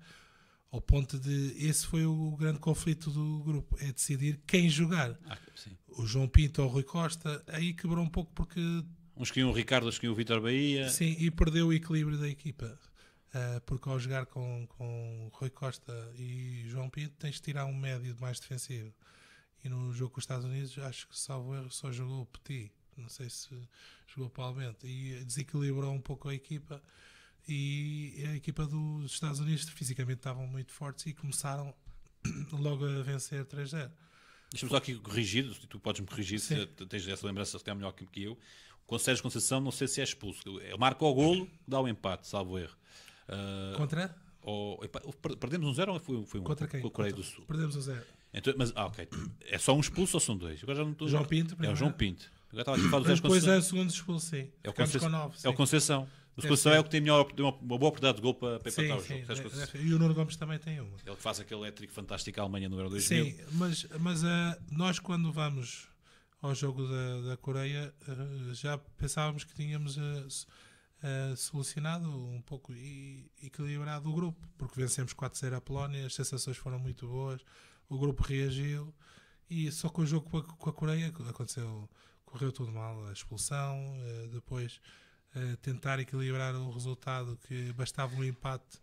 Ao ponto de... Esse foi o grande conflito do grupo, é decidir quem jogar. Sim. O João Pinto ou o Rui Costa, aí quebrou um pouco porque... Uns queriam o Ricardo, outros queriam o Vítor Bahia. Sim, e perdeu o equilíbrio da equipa. Porque ao jogar com Rui Costa e João Pinto tens de tirar um médio mais defensivo. E no jogo com os Estados Unidos, acho que, salvo erro, só jogou o Petit. Não sei se jogou o Paulo Bento. E desequilibrou um pouco a equipa. E a equipa dos Estados Unidos fisicamente estavam muito fortes e começaram logo a vencer 3-0. Deixa-me só aqui corrigir, tu podes-me corrigir. Sim. Se tens essa lembrança, se é melhor que eu. Com o Sérgio Conceição, não sei se é expulso. Ele marca o golo, dá o empate, salvo erro. Contra? Perdemos 1-0 ou foi um? Contra quem? Com a Coreia do Sul. Perdemos 1-0. Então, mas, ok. É só um expulso ou são 2? Agora já não estou... João Pinto, É o primeiro. João Pinto. Agora estava aqui a falar do Sérgio Depois Conceição. é o segundo expulso, sim. É o Ficamos Conceição. com 9, É o Conceição. O Conceição é o que tem uma boa oportunidade de gol para empatar o jogo. E o Nuno Gomes também tem uma. Ele que faz aquele elétrico fantástico à Alemanha no Euro 2000. Sim, mas nós quando vamos ao jogo da Coreia já pensávamos que tínhamos solucionado um pouco e equilibrado o grupo, porque vencemos 4-0 a Polónia, as sensações foram muito boas, o grupo reagiu e só com o jogo com a Coreia correu tudo mal, a expulsão, depois tentar equilibrar o resultado, que bastava um empate,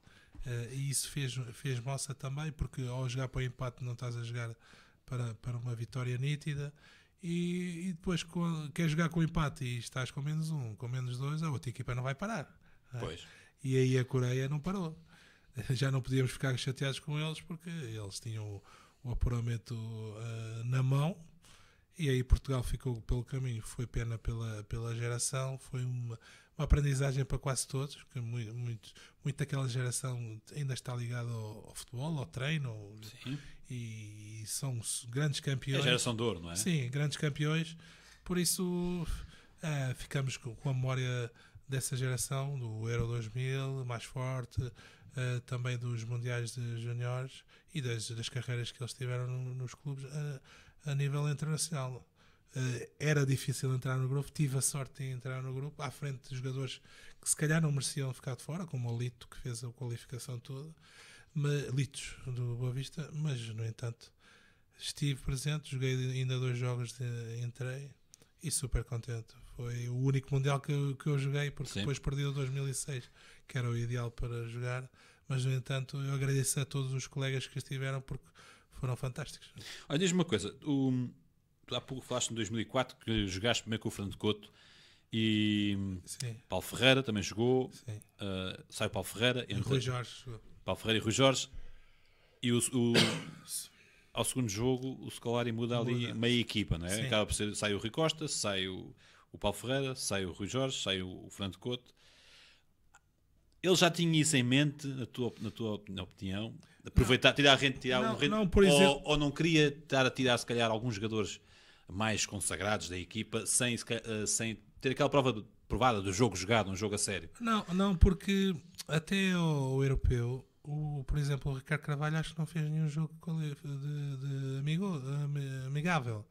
e isso fez moça também, porque ao jogar para o empate não estás a jogar para uma vitória nítida, e depois queres jogar com o empate e estás com menos 1, com menos 2, a outra equipa não vai parar. Pois. E aí a Coreia não parou. Já não podíamos ficar chateados com eles porque eles tinham o apuramento na mão. E aí Portugal ficou pelo caminho. Foi pena pela geração, foi uma aprendizagem para quase todos, porque muito daquela geração ainda está ligado ao futebol, ao treino. Sim. E são grandes campeões. É a geração de ouro, não é? Sim, grandes campeões. Por isso ficamos com a memória dessa geração, do Euro 2000, mais forte, também dos Mundiais de Juniores e das carreiras que eles tiveram nos clubes a nível internacional. Era difícil entrar no grupo, tive a sorte de entrar no grupo, à frente de jogadores que se calhar não mereciam ficar de fora, como o Lito, que fez a qualificação toda, Litos do Boa Vista, mas no entanto estive presente, joguei ainda 2 jogos, entrei e super contente. Foi o único Mundial que eu joguei, porque Sim. Depois perdi o 2006, que era o ideal para jogar, mas no entanto eu agradeço a todos os colegas que estiveram, porque foram fantásticos. Olha, diz-me uma coisa, tu há pouco falaste em 2004 que jogaste primeiro com o Fernando Couto e Sim. Paulo Ferreira também jogou, Sim. sai o Paulo Ferreira, E Rui Jorge jogou. Paulo Ferreira e Rui Jorge, e ao segundo jogo o Scolari muda ali meia equipa, não é? Sim. Acaba por ser, sai o Rui Costa, sai o Paulo Ferreira, sai o Rui Jorge, sai o Fernando Couto. Ele já tinha isso em mente, na tua opinião? Aproveitar, tirar um rente, não, por exemplo, ou não queria estar a tirar, se calhar, alguns jogadores mais consagrados da equipa sem ter aquela prova provada do jogo jogado, um jogo a sério? Não, porque até o europeu, por exemplo, o Ricardo Carvalho acho que não fez nenhum jogo de amigável.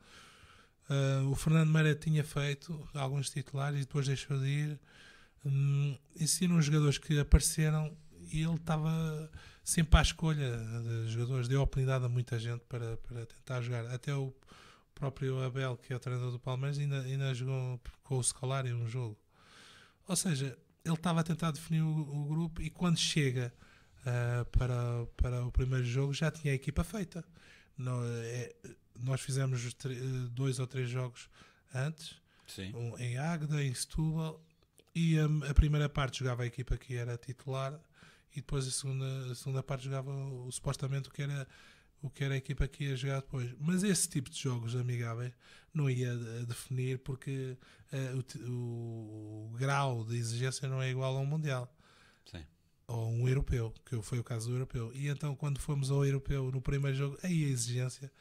O Fernando Meira tinha feito alguns titulares e depois deixou de ir. Ensinam os jogadores que apareceram e ele estava sempre à escolha de jogadores, deu oportunidade a muita gente para tentar jogar. Até o próprio Abel, que é o treinador do Palmeiras, ainda jogou com o Scolari um jogo. Ou seja, ele estava a tentar definir o grupo e quando chega para o primeiro jogo já tinha a equipa feita. Nós fizemos 2 ou 3 jogos antes. Sim. Em Águeda, em Setúbal, e a primeira parte jogava a equipa que era titular e depois a segunda parte jogava supostamente o que era o que era a equipa que ia jogar depois. Mas esse tipo de jogos amigáveis não ia definir porque o grau de exigência não é igual a um Mundial. Sim. Ou um europeu, que foi o caso do europeu. E então, quando fomos ao europeu no primeiro jogo, aí a exigência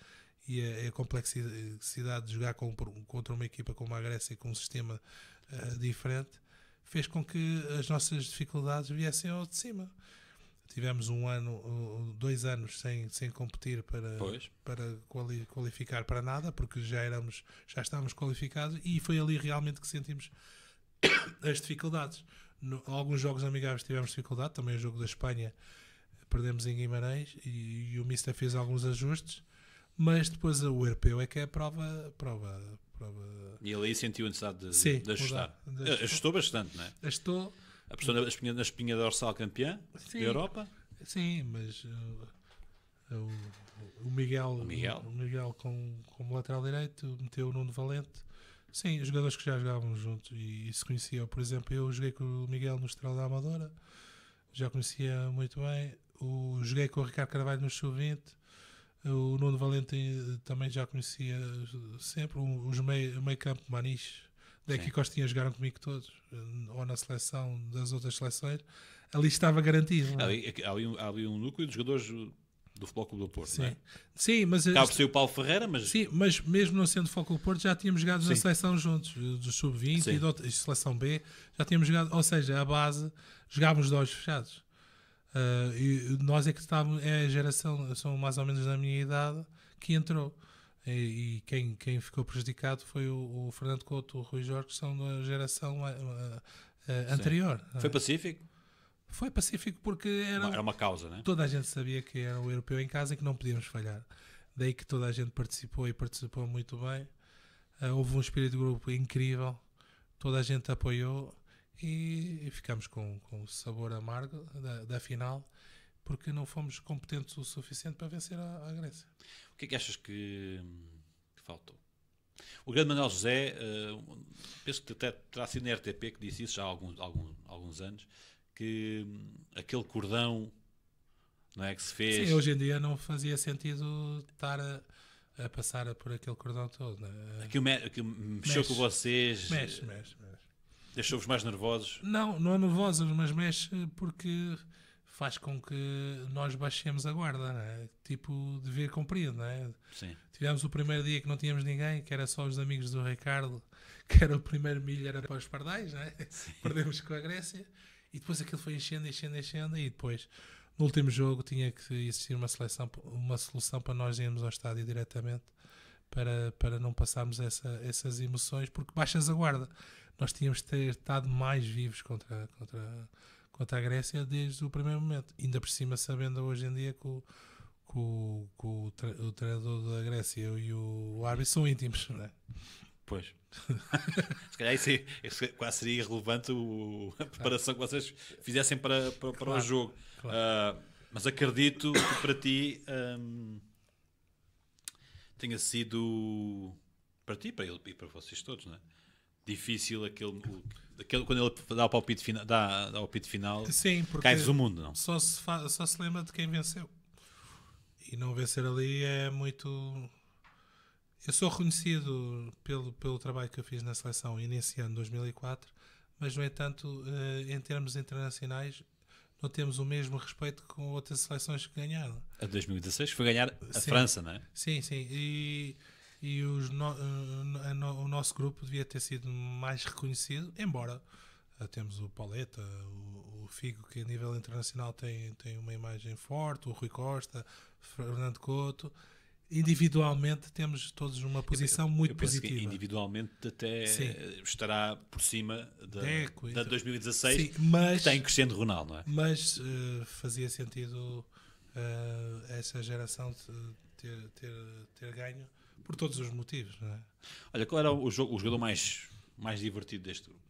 e a complexidade de jogar contra uma equipa como a Grécia com um sistema diferente fez com que as nossas dificuldades viessem ao de cima. Tivemos 2 anos sem competir para qualificar para nada, porque já estávamos qualificados, e foi ali realmente que sentimos as dificuldades. Alguns jogos amigáveis tivemos dificuldade, também o jogo da Espanha perdemos em Guimarães e o Mister fez alguns ajustes, mas depois o europeu é que é a prova. E ele aí sentiu a necessidade de ajustar. Ajustou bastante, não é? Ajustou. Apostou na espinha dorsal campeã da Europa. Sim, mas o Miguel como lateral direito meteu o Nuno Valente. Sim, os jogadores que já jogavam juntos e se conheciam. Por exemplo, eu joguei com o Miguel no Estrela da Amadora, já conhecia muito bem. Joguei com o Ricardo Carvalho no Sub-20. O Nuno Valente também já conhecia sempre. Os meio campo, Maniche, daqui Costinha, jogaram comigo todos, ou na seleção das outras seleções. Ali estava garantido. Há ali um núcleo de jogadores do Futebol Clube do Porto, sim. Não é? Sim, mas acaba por ser o Paulo Ferreira, mas... Sim, mas mesmo não sendo Futebol Clube do Porto, já tínhamos jogado na seleção juntos, do Sub-20 e seleção B, já tínhamos jogado, ou seja, a base, jogávamos de olhos fechados. E nós é que estávamos, é a geração, são mais ou menos da minha idade, que entrou. E quem ficou prejudicado foi o Fernando Couto, o Rui Jorge, que são da geração anterior. Foi pacífico? Foi pacífico porque era uma causa, né? Toda a gente sabia que era o europeu em casa e que não podíamos falhar. Daí que toda a gente participou e participou muito bem. Houve um espírito de grupo incrível, toda a gente apoiou e ficamos com o sabor amargo da final, porque não fomos competentes o suficiente para vencer a Grécia. O que é que achas que faltou? O grande Manuel José, penso que até terá sido na RTP que disse isso já há alguns anos, que aquele cordão, não é, que se fez... Sim, hoje em dia não fazia sentido estar a passar por aquele cordão todo. Né? Aquilo mexeu com vocês... Mexe. Deixou-vos mais nervosos? Não nervosos, mas mexe porque faz com que nós baixemos a guarda, não é? Tipo, dever cumprido, não é? Sim. Tivemos o primeiro dia que não tínhamos ninguém, que era só os amigos do Ricardo, que era o primeiro milho, era para os pardais, não é? Perdemos com a Grécia, e depois aquilo foi enchendo, e depois, no último jogo, tinha que existir uma solução para nós irmos ao estádio diretamente, para não passarmos essas emoções, porque baixas a guarda. Nós tínhamos de ter estado mais vivos contra a Grécia desde o primeiro momento. Ainda por cima, sabendo hoje em dia que o treinador da Grécia e o árbitro são íntimos, não é? Pois. Se calhar isso quase seria irrelevante a preparação que vocês fizessem para o jogo. Claro. Mas acredito que para ti tenha sido, para ti, para ele e para vocês todos, não é? Difícil aquele quando ele dá o palpite final. Sim, porque cai-vos o mundo, não? Só se lembra de quem venceu. E não vencer ali é muito... Eu sou reconhecido pelo trabalho que eu fiz na seleção iniciando 2004, mas, no entanto, em termos internacionais, não temos o mesmo respeito com outras seleções que ganharam. A 2016 foi ganhar a França, não é? Sim. E o nosso grupo devia ter sido mais reconhecido, embora temos o Pauleta, o Figo, que a nível internacional tem uma imagem forte, o Rui Costa, Fernando Couto. Individualmente temos todos uma posição muito positiva. Individualmente até estará por cima da 2016, sim, mas, que tem Cristiano Ronaldo, não é? Mas fazia sentido essa geração ter ganho por todos os motivos, não é? Olha, qual era o jogador mais divertido deste grupo?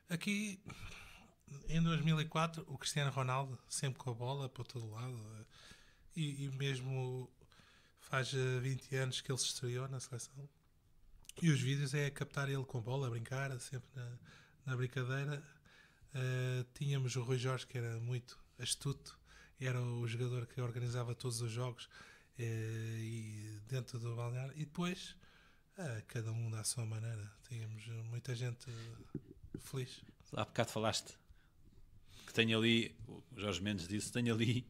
Aqui, em 2004, o Cristiano Ronaldo, sempre com a bola para todo lado, e mesmo faz 20 anos que ele se estreou na seleção. E os vídeos é captar ele com a bola, a brincar, sempre na brincadeira. Tínhamos o Rui Jorge, que era muito astuto, era o jogador que organizava todos os jogos e dentro do balneário. E depois, cada um da sua maneira. Tínhamos muita gente feliz. Há bocado falaste que tem ali, o Jorge Mendes disse, tem ali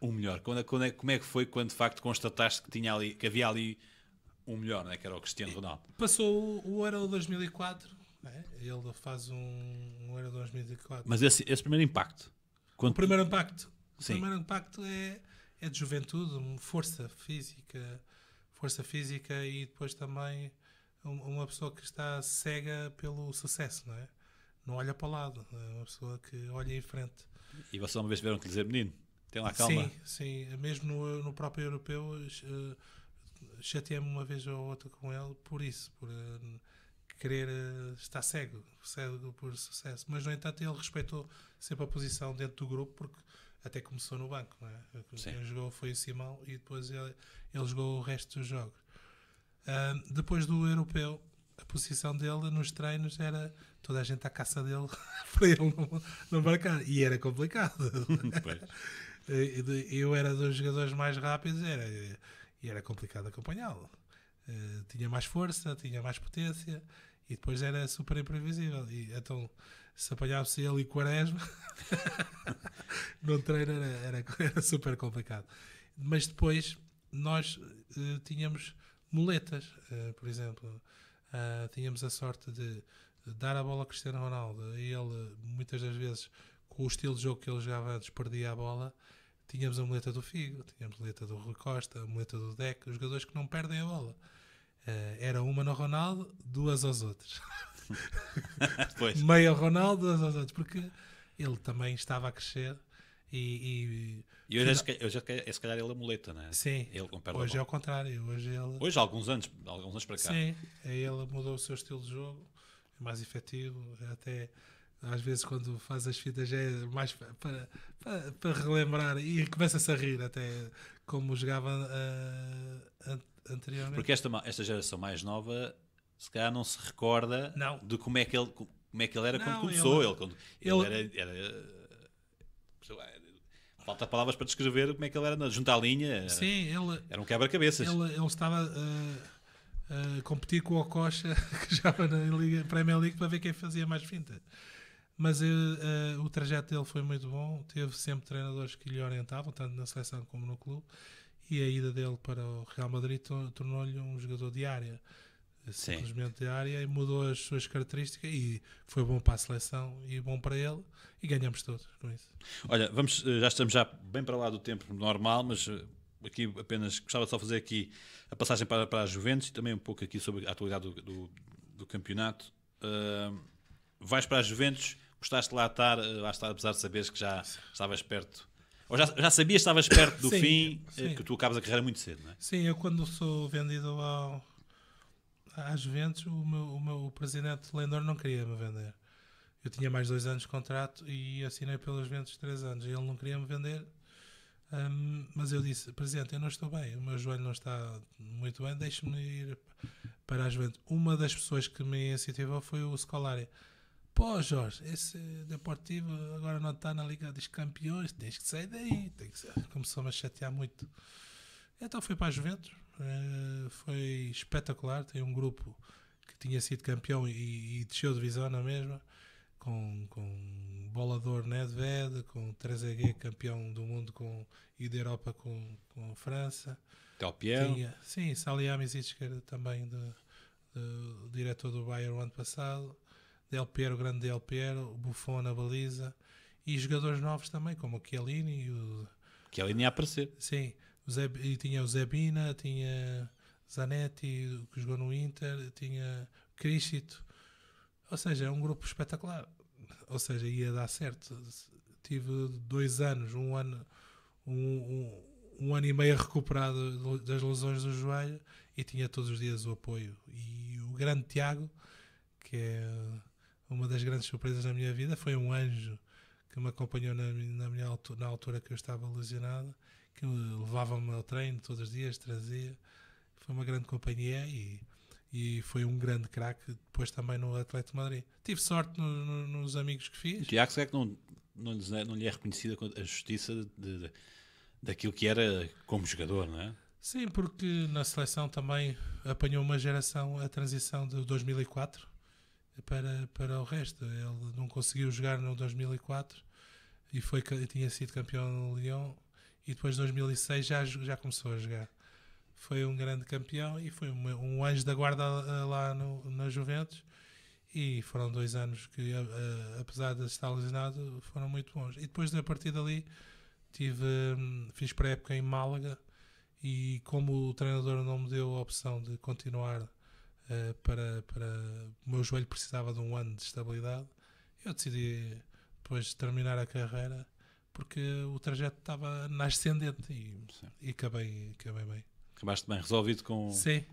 um melhor. Como é que foi quando de facto constataste que havia ali um melhor, né? Que era o Cristiano Ronaldo? Passou o Euro 2004, né? Ele faz um Euro 2004. Mas esse primeiro impacto? O primeiro impacto é de juventude, força física e depois também uma pessoa que está cega pelo sucesso, não é? Não olha para o lado, é uma pessoa que olha em frente. E vocês uma vez tiveram que dizer, menino, tem lá calma. Sim, mesmo no próprio europeu chateei-me uma vez ou outra com ele por isso, por querer estar cego por sucesso. Mas, no entanto, ele respeitou sempre a posição dentro do grupo, porque até começou no banco, não é? Quem jogou foi o Simão e depois ele jogou o resto dos jogos. Depois do europeu, a posição dele nos treinos era toda a gente à caça dele para ele não marcar. E era complicado. Eu era dos jogadores mais rápidos e era complicado acompanhá-lo. Tinha mais força, tinha mais potência e depois era super imprevisível. E, então, se apanhava-se ele e Quaresma, no treino era super complicado. Mas depois nós tínhamos muletas, por exemplo. Tínhamos a sorte de dar a bola a Cristiano Ronaldo e ele, muitas das vezes, com o estilo de jogo que ele jogava antes, perdia a bola. Tínhamos a muleta do Figo, tínhamos a muleta do Rui Costa, a muleta do Deco, os jogadores que não perdem a bola. Era uma no Ronaldo, duas aos outros. Meia ao Ronaldo, duas aos outros, porque ele também estava a crescer e hoje se calhar ele é muleta, não é? Sim, ele hoje é ao contrário. Hoje há alguns anos para cá. Sim, ele mudou o seu estilo de jogo, é mais efetivo, até às vezes quando faz as fitas é mais para relembrar e começa-se a rir até como jogava anteriormente. Porque esta geração mais nova se calhar não se recorda de como é que ele era quando começou. Ele era falta palavras para descrever como é que ele era junto à linha. Sim, era um quebra-cabeças. Ele estava a competir com o Okocha, que jogava na Premier League, para ver quem fazia mais finta. Mas o trajeto dele foi muito bom. Teve sempre treinadores que lhe orientavam, tanto na seleção como no clube. E a ida dele para o Real Madrid tornou-lhe um jogador de área. Simplesmente de área, e mudou as suas características e foi bom para a seleção e bom para ele, e ganhamos todos com isso. Olha, já estamos bem para lá do tempo normal, mas aqui apenas gostava de só fazer aqui a passagem para a Juventus e também um pouco aqui sobre a atualidade do campeonato. Vais para a Juventus, gostaste de lá estar, apesar de saberes que já estavas perto, ou já sabias que estavas perto do fim, que tu acabas a carreira muito cedo, não é? Sim, eu quando sou vendido à Juventus, o meu presidente Lendor não queria me vender. Eu tinha mais 2 anos de contrato e assinei pelos Juventus 3 anos. E ele não queria me vender, mas eu disse: presidente, eu não estou bem, o meu joelho não está muito bem, deixe-me ir para a Juventus. Uma das pessoas que me incentivou foi o Scolari. Pô, Jorge, esse Deportivo agora não está na Liga dos Campeões, tens que sair daí. Começou-me a chatear muito. Então fui para a Juventus. Foi espetacular. Tem um grupo que tinha sido campeão e desceu divisão na mesma, com Bolador Nedved, com Trezeguet campeão do mundo e da Europa com a França. Del Piero. Sim, Salihamidzic, que era também do diretor do Bayern o ano passado. Del Piero, grande Del Piero, Buffon na baliza, e jogadores novos também, como o Chiellini. Chiellini ia aparecer. Sim. E tinha o Zebina, tinha Zanetti, que jogou no Inter, tinha Krishito. Ou seja, é um grupo espetacular. Ou seja, ia dar certo. Tive 2 anos, um ano e meio recuperado das lesões do joelho e tinha todos os dias o apoio. E o grande Tiago, que é uma das grandes surpresas da minha vida, foi um anjo que me acompanhou na altura que eu estava lesionado, que levava-me ao treino todos os dias, trazia. Foi uma grande companhia e foi um grande craque depois também no Atlético de Madrid. Tive sorte nos amigos que fiz. O Tiago, se é que não não lhe é reconhecida a justiça daquilo que era como jogador, não é? Sim, porque na seleção também apanhou uma geração, a transição de 2004 para o resto. Ele não conseguiu jogar no 2004 e tinha sido campeão no Lyon, e depois de 2006 já começou a jogar. Foi um grande campeão e foi um anjo da guarda lá na Juventus, e foram 2 anos que, apesar de estar lesionado, foram muito bons. E depois, a partir dali, fiz pré-época em Málaga, e como o treinador não me deu a opção de continuar, o meu joelho precisava de um ano de estabilidade, eu decidi depois terminar a carreira, porque o trajeto estava na ascendente, e acabei bem. Acabaste bem resolvido com... Sim,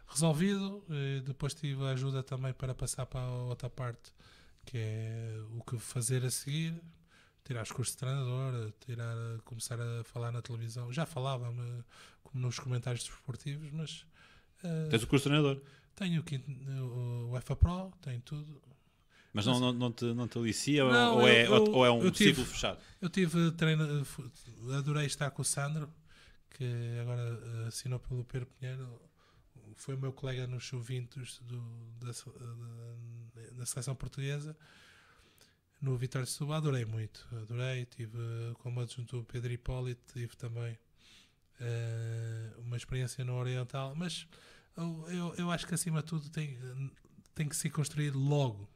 resolvido. Depois tive a ajuda também para passar para a outra parte, que é o que fazer a seguir. Tirar os cursos de treinador, começar a falar na televisão. Já falava como nos comentários desportivos, mas... Tens o curso de treinador? Tenho o UEFA Pro, tenho tudo. Mas não te alicia, Não, ou é um ciclo fechado? Eu adorei estar com o Sandro, que agora assinou pelo Pedro Pinheiro. Foi o meu colega nos sub-20 da seleção portuguesa, no Vitória de Setúbal. Adorei muito, tive como adjunto o Pedro Hipólito, tive também uma experiência no Oriental, mas eu acho que acima de tudo tem que se construir logo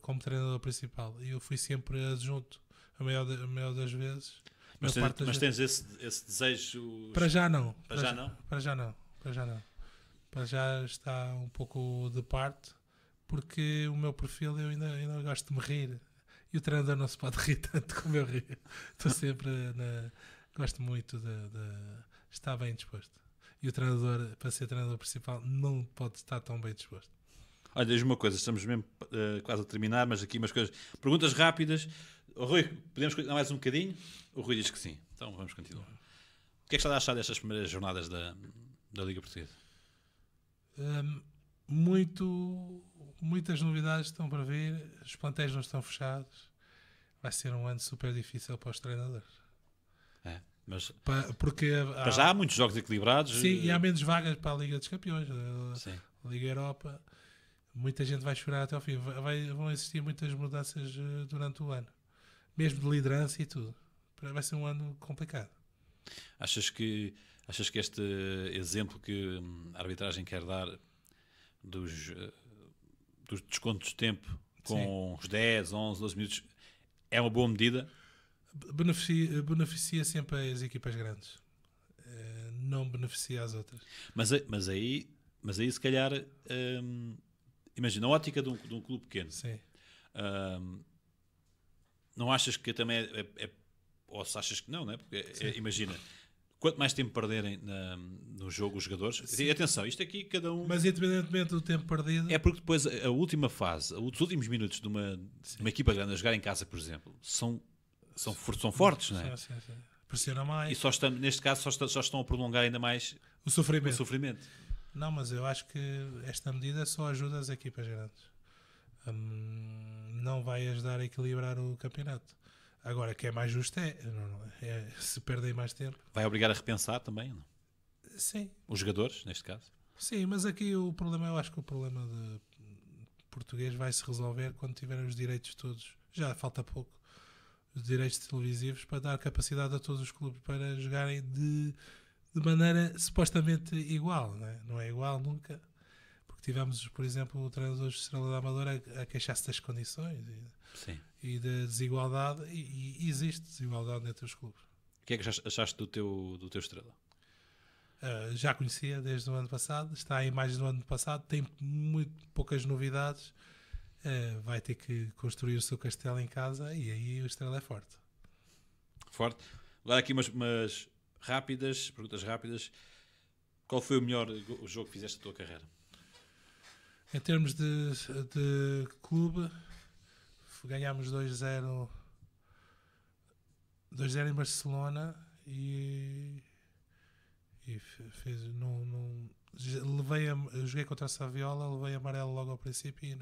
como treinador principal, e eu fui sempre adjunto a maior das vezes. Mas tens esse desejo? Para já não. Para já está um pouco de parte, porque o meu perfil, eu ainda gosto de me rir, e o treinador não se pode rir tanto como eu rio. Estou sempre gosto muito de estar bem disposto, e o treinador, para ser treinador principal, não pode estar tão bem disposto. Olha, diz-me uma coisa, estamos mesmo quase a terminar, mas aqui umas coisas, perguntas rápidas. O Rui, podemos continuar mais um bocadinho? O Rui diz que sim, então vamos continuar. O que é que está a achar destas primeiras jornadas da Liga Portuguesa? Muitas novidades estão para vir, os plantéis não estão fechados, vai ser um ano super difícil para os treinadores. Mas porque já há muitos jogos equilibrados. Sim, e há menos vagas para a Liga dos Campeões, sim. A Liga Europa. Muita gente vai chorar até ao fim. Vão existir muitas mudanças durante o ano, mesmo de liderança e tudo. Vai ser um ano complicado. Achas que este exemplo que a arbitragem quer dar dos descontos de tempo com os 10, 11, 12 minutos é uma boa medida? Beneficia sempre as equipas grandes, não beneficia as outras. Mas aí se calhar, imagina, a ótica de um clube pequeno. Sim. Não achas que também ou se achas que não é? Porque imagina, quanto mais tempo perderem no jogo os jogadores... Sim. Atenção, isto aqui cada um... Mas independentemente do tempo perdido... É porque depois a última fase, os últimos minutos de uma equipa grande a jogar em casa, por exemplo, são fortes, não é? Sim. Pressiona mais. E neste caso só estão a prolongar ainda mais o sofrimento. Não, mas eu acho que esta medida só ajuda as equipas grandes. Não vai ajudar a equilibrar o campeonato. Agora, que é mais justo se perdem mais tempo. Vai obrigar a repensar também, não? Sim. Os jogadores, neste caso? Sim, mas aqui eu acho que o problema de português vai se resolver quando tiverem os direitos todos. Já falta pouco. Os direitos televisivos, para dar capacidade a todos os clubes para jogarem de maneira supostamente igual. Não é igual nunca. Porque tivemos, por exemplo, o treinador de Estrela da Amadora a queixar-se das condições e da desigualdade, e existe desigualdade entre os clubes. O que é que achaste do teu Estrela? Já conhecia desde o ano passado, está em mais do ano passado, tem muito poucas novidades, vai ter que construir o seu castelo em casa, e aí o Estrela é forte. Forte. Agora aqui umas perguntas rápidas. Qual foi o melhor jogo que fizeste da tua carreira? Em termos de clube, ganhámos 2-0 em Barcelona, e joguei contra a Saviola, levei amarelo logo ao princípio, e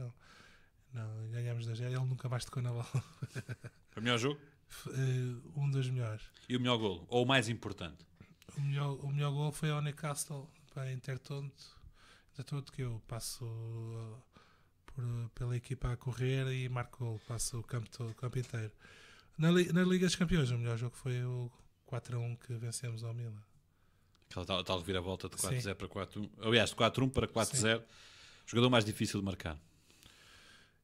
Não, ganhámos 2-0. Ele nunca mais tocou na bola. Foi o melhor jogo? Um dos melhores. E o melhor golo? Ou o mais importante? O melhor gol foi ao Newcastle, para Intertoto, que eu passo pela equipa a correr e marco gol, passo o campo inteiro. Na Liga dos Campeões, o melhor jogo foi o 4-1 que vencemos ao Milan. Aquela tal reviravolta de 4-0 para 4-1. Aliás, de 4-1 para 4-0. O jogador mais difícil de marcar.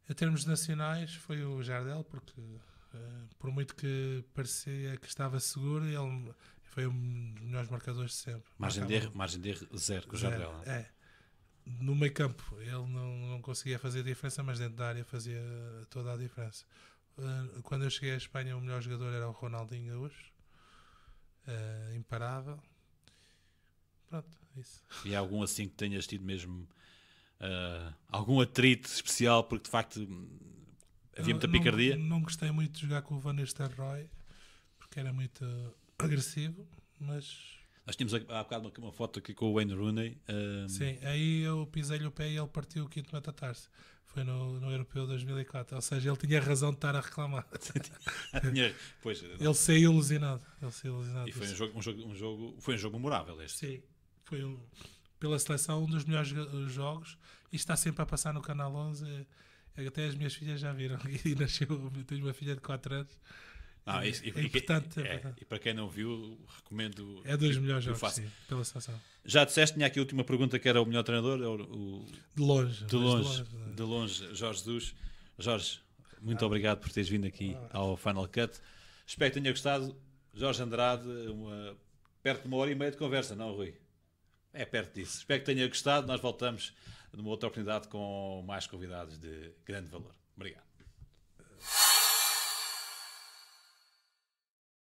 Em termos nacionais, foi o Jardel, porque por muito que parecia que estava seguro, ele foi um dos melhores marcadores de sempre. Margem de erro zero com o Jardel. É. No meio campo, ele não conseguia fazer diferença, mas dentro da área fazia toda a diferença. Quando eu cheguei à Espanha, o melhor jogador era o Ronaldinho Gaúcho. Imparável. Pronto, isso. E há algum assim que tenhas tido mesmo algum atrito especial, porque de facto havia muita picardia? Não gostei muito de jogar com o Van Nistelrooy, porque era muito agressivo, mas... Nós tínhamos há bocado uma foto aqui com o Wayne Rooney. Sim, aí eu pisei-lhe o pé e ele partiu o quinto metatarso. Foi no Europeu 2004, ou seja, ele tinha razão de estar a reclamar. Ele saiu ilusionado. E foi foi um jogo memorável este. Sim, foi pela seleção um dos melhores jogos e está sempre a passar no Canal 11. Até as minhas filhas já viram. E tenho uma filha de 4 anos. Importante. E para quem não viu, recomendo. É dos melhores jogos, sim, pela seleção. Já disseste, tinha aqui a última pergunta, que era o melhor treinador? De longe, Jorge Jesus. Jorge, muito obrigado por teres vindo aqui ao Final Cut. Espero que tenha gostado. Jorge Andrade, perto de 1h30 de conversa, não, Rui? É perto disso. Espero que tenha gostado. Nós voltamos numa outra oportunidade com mais convidados de grande valor. Obrigado.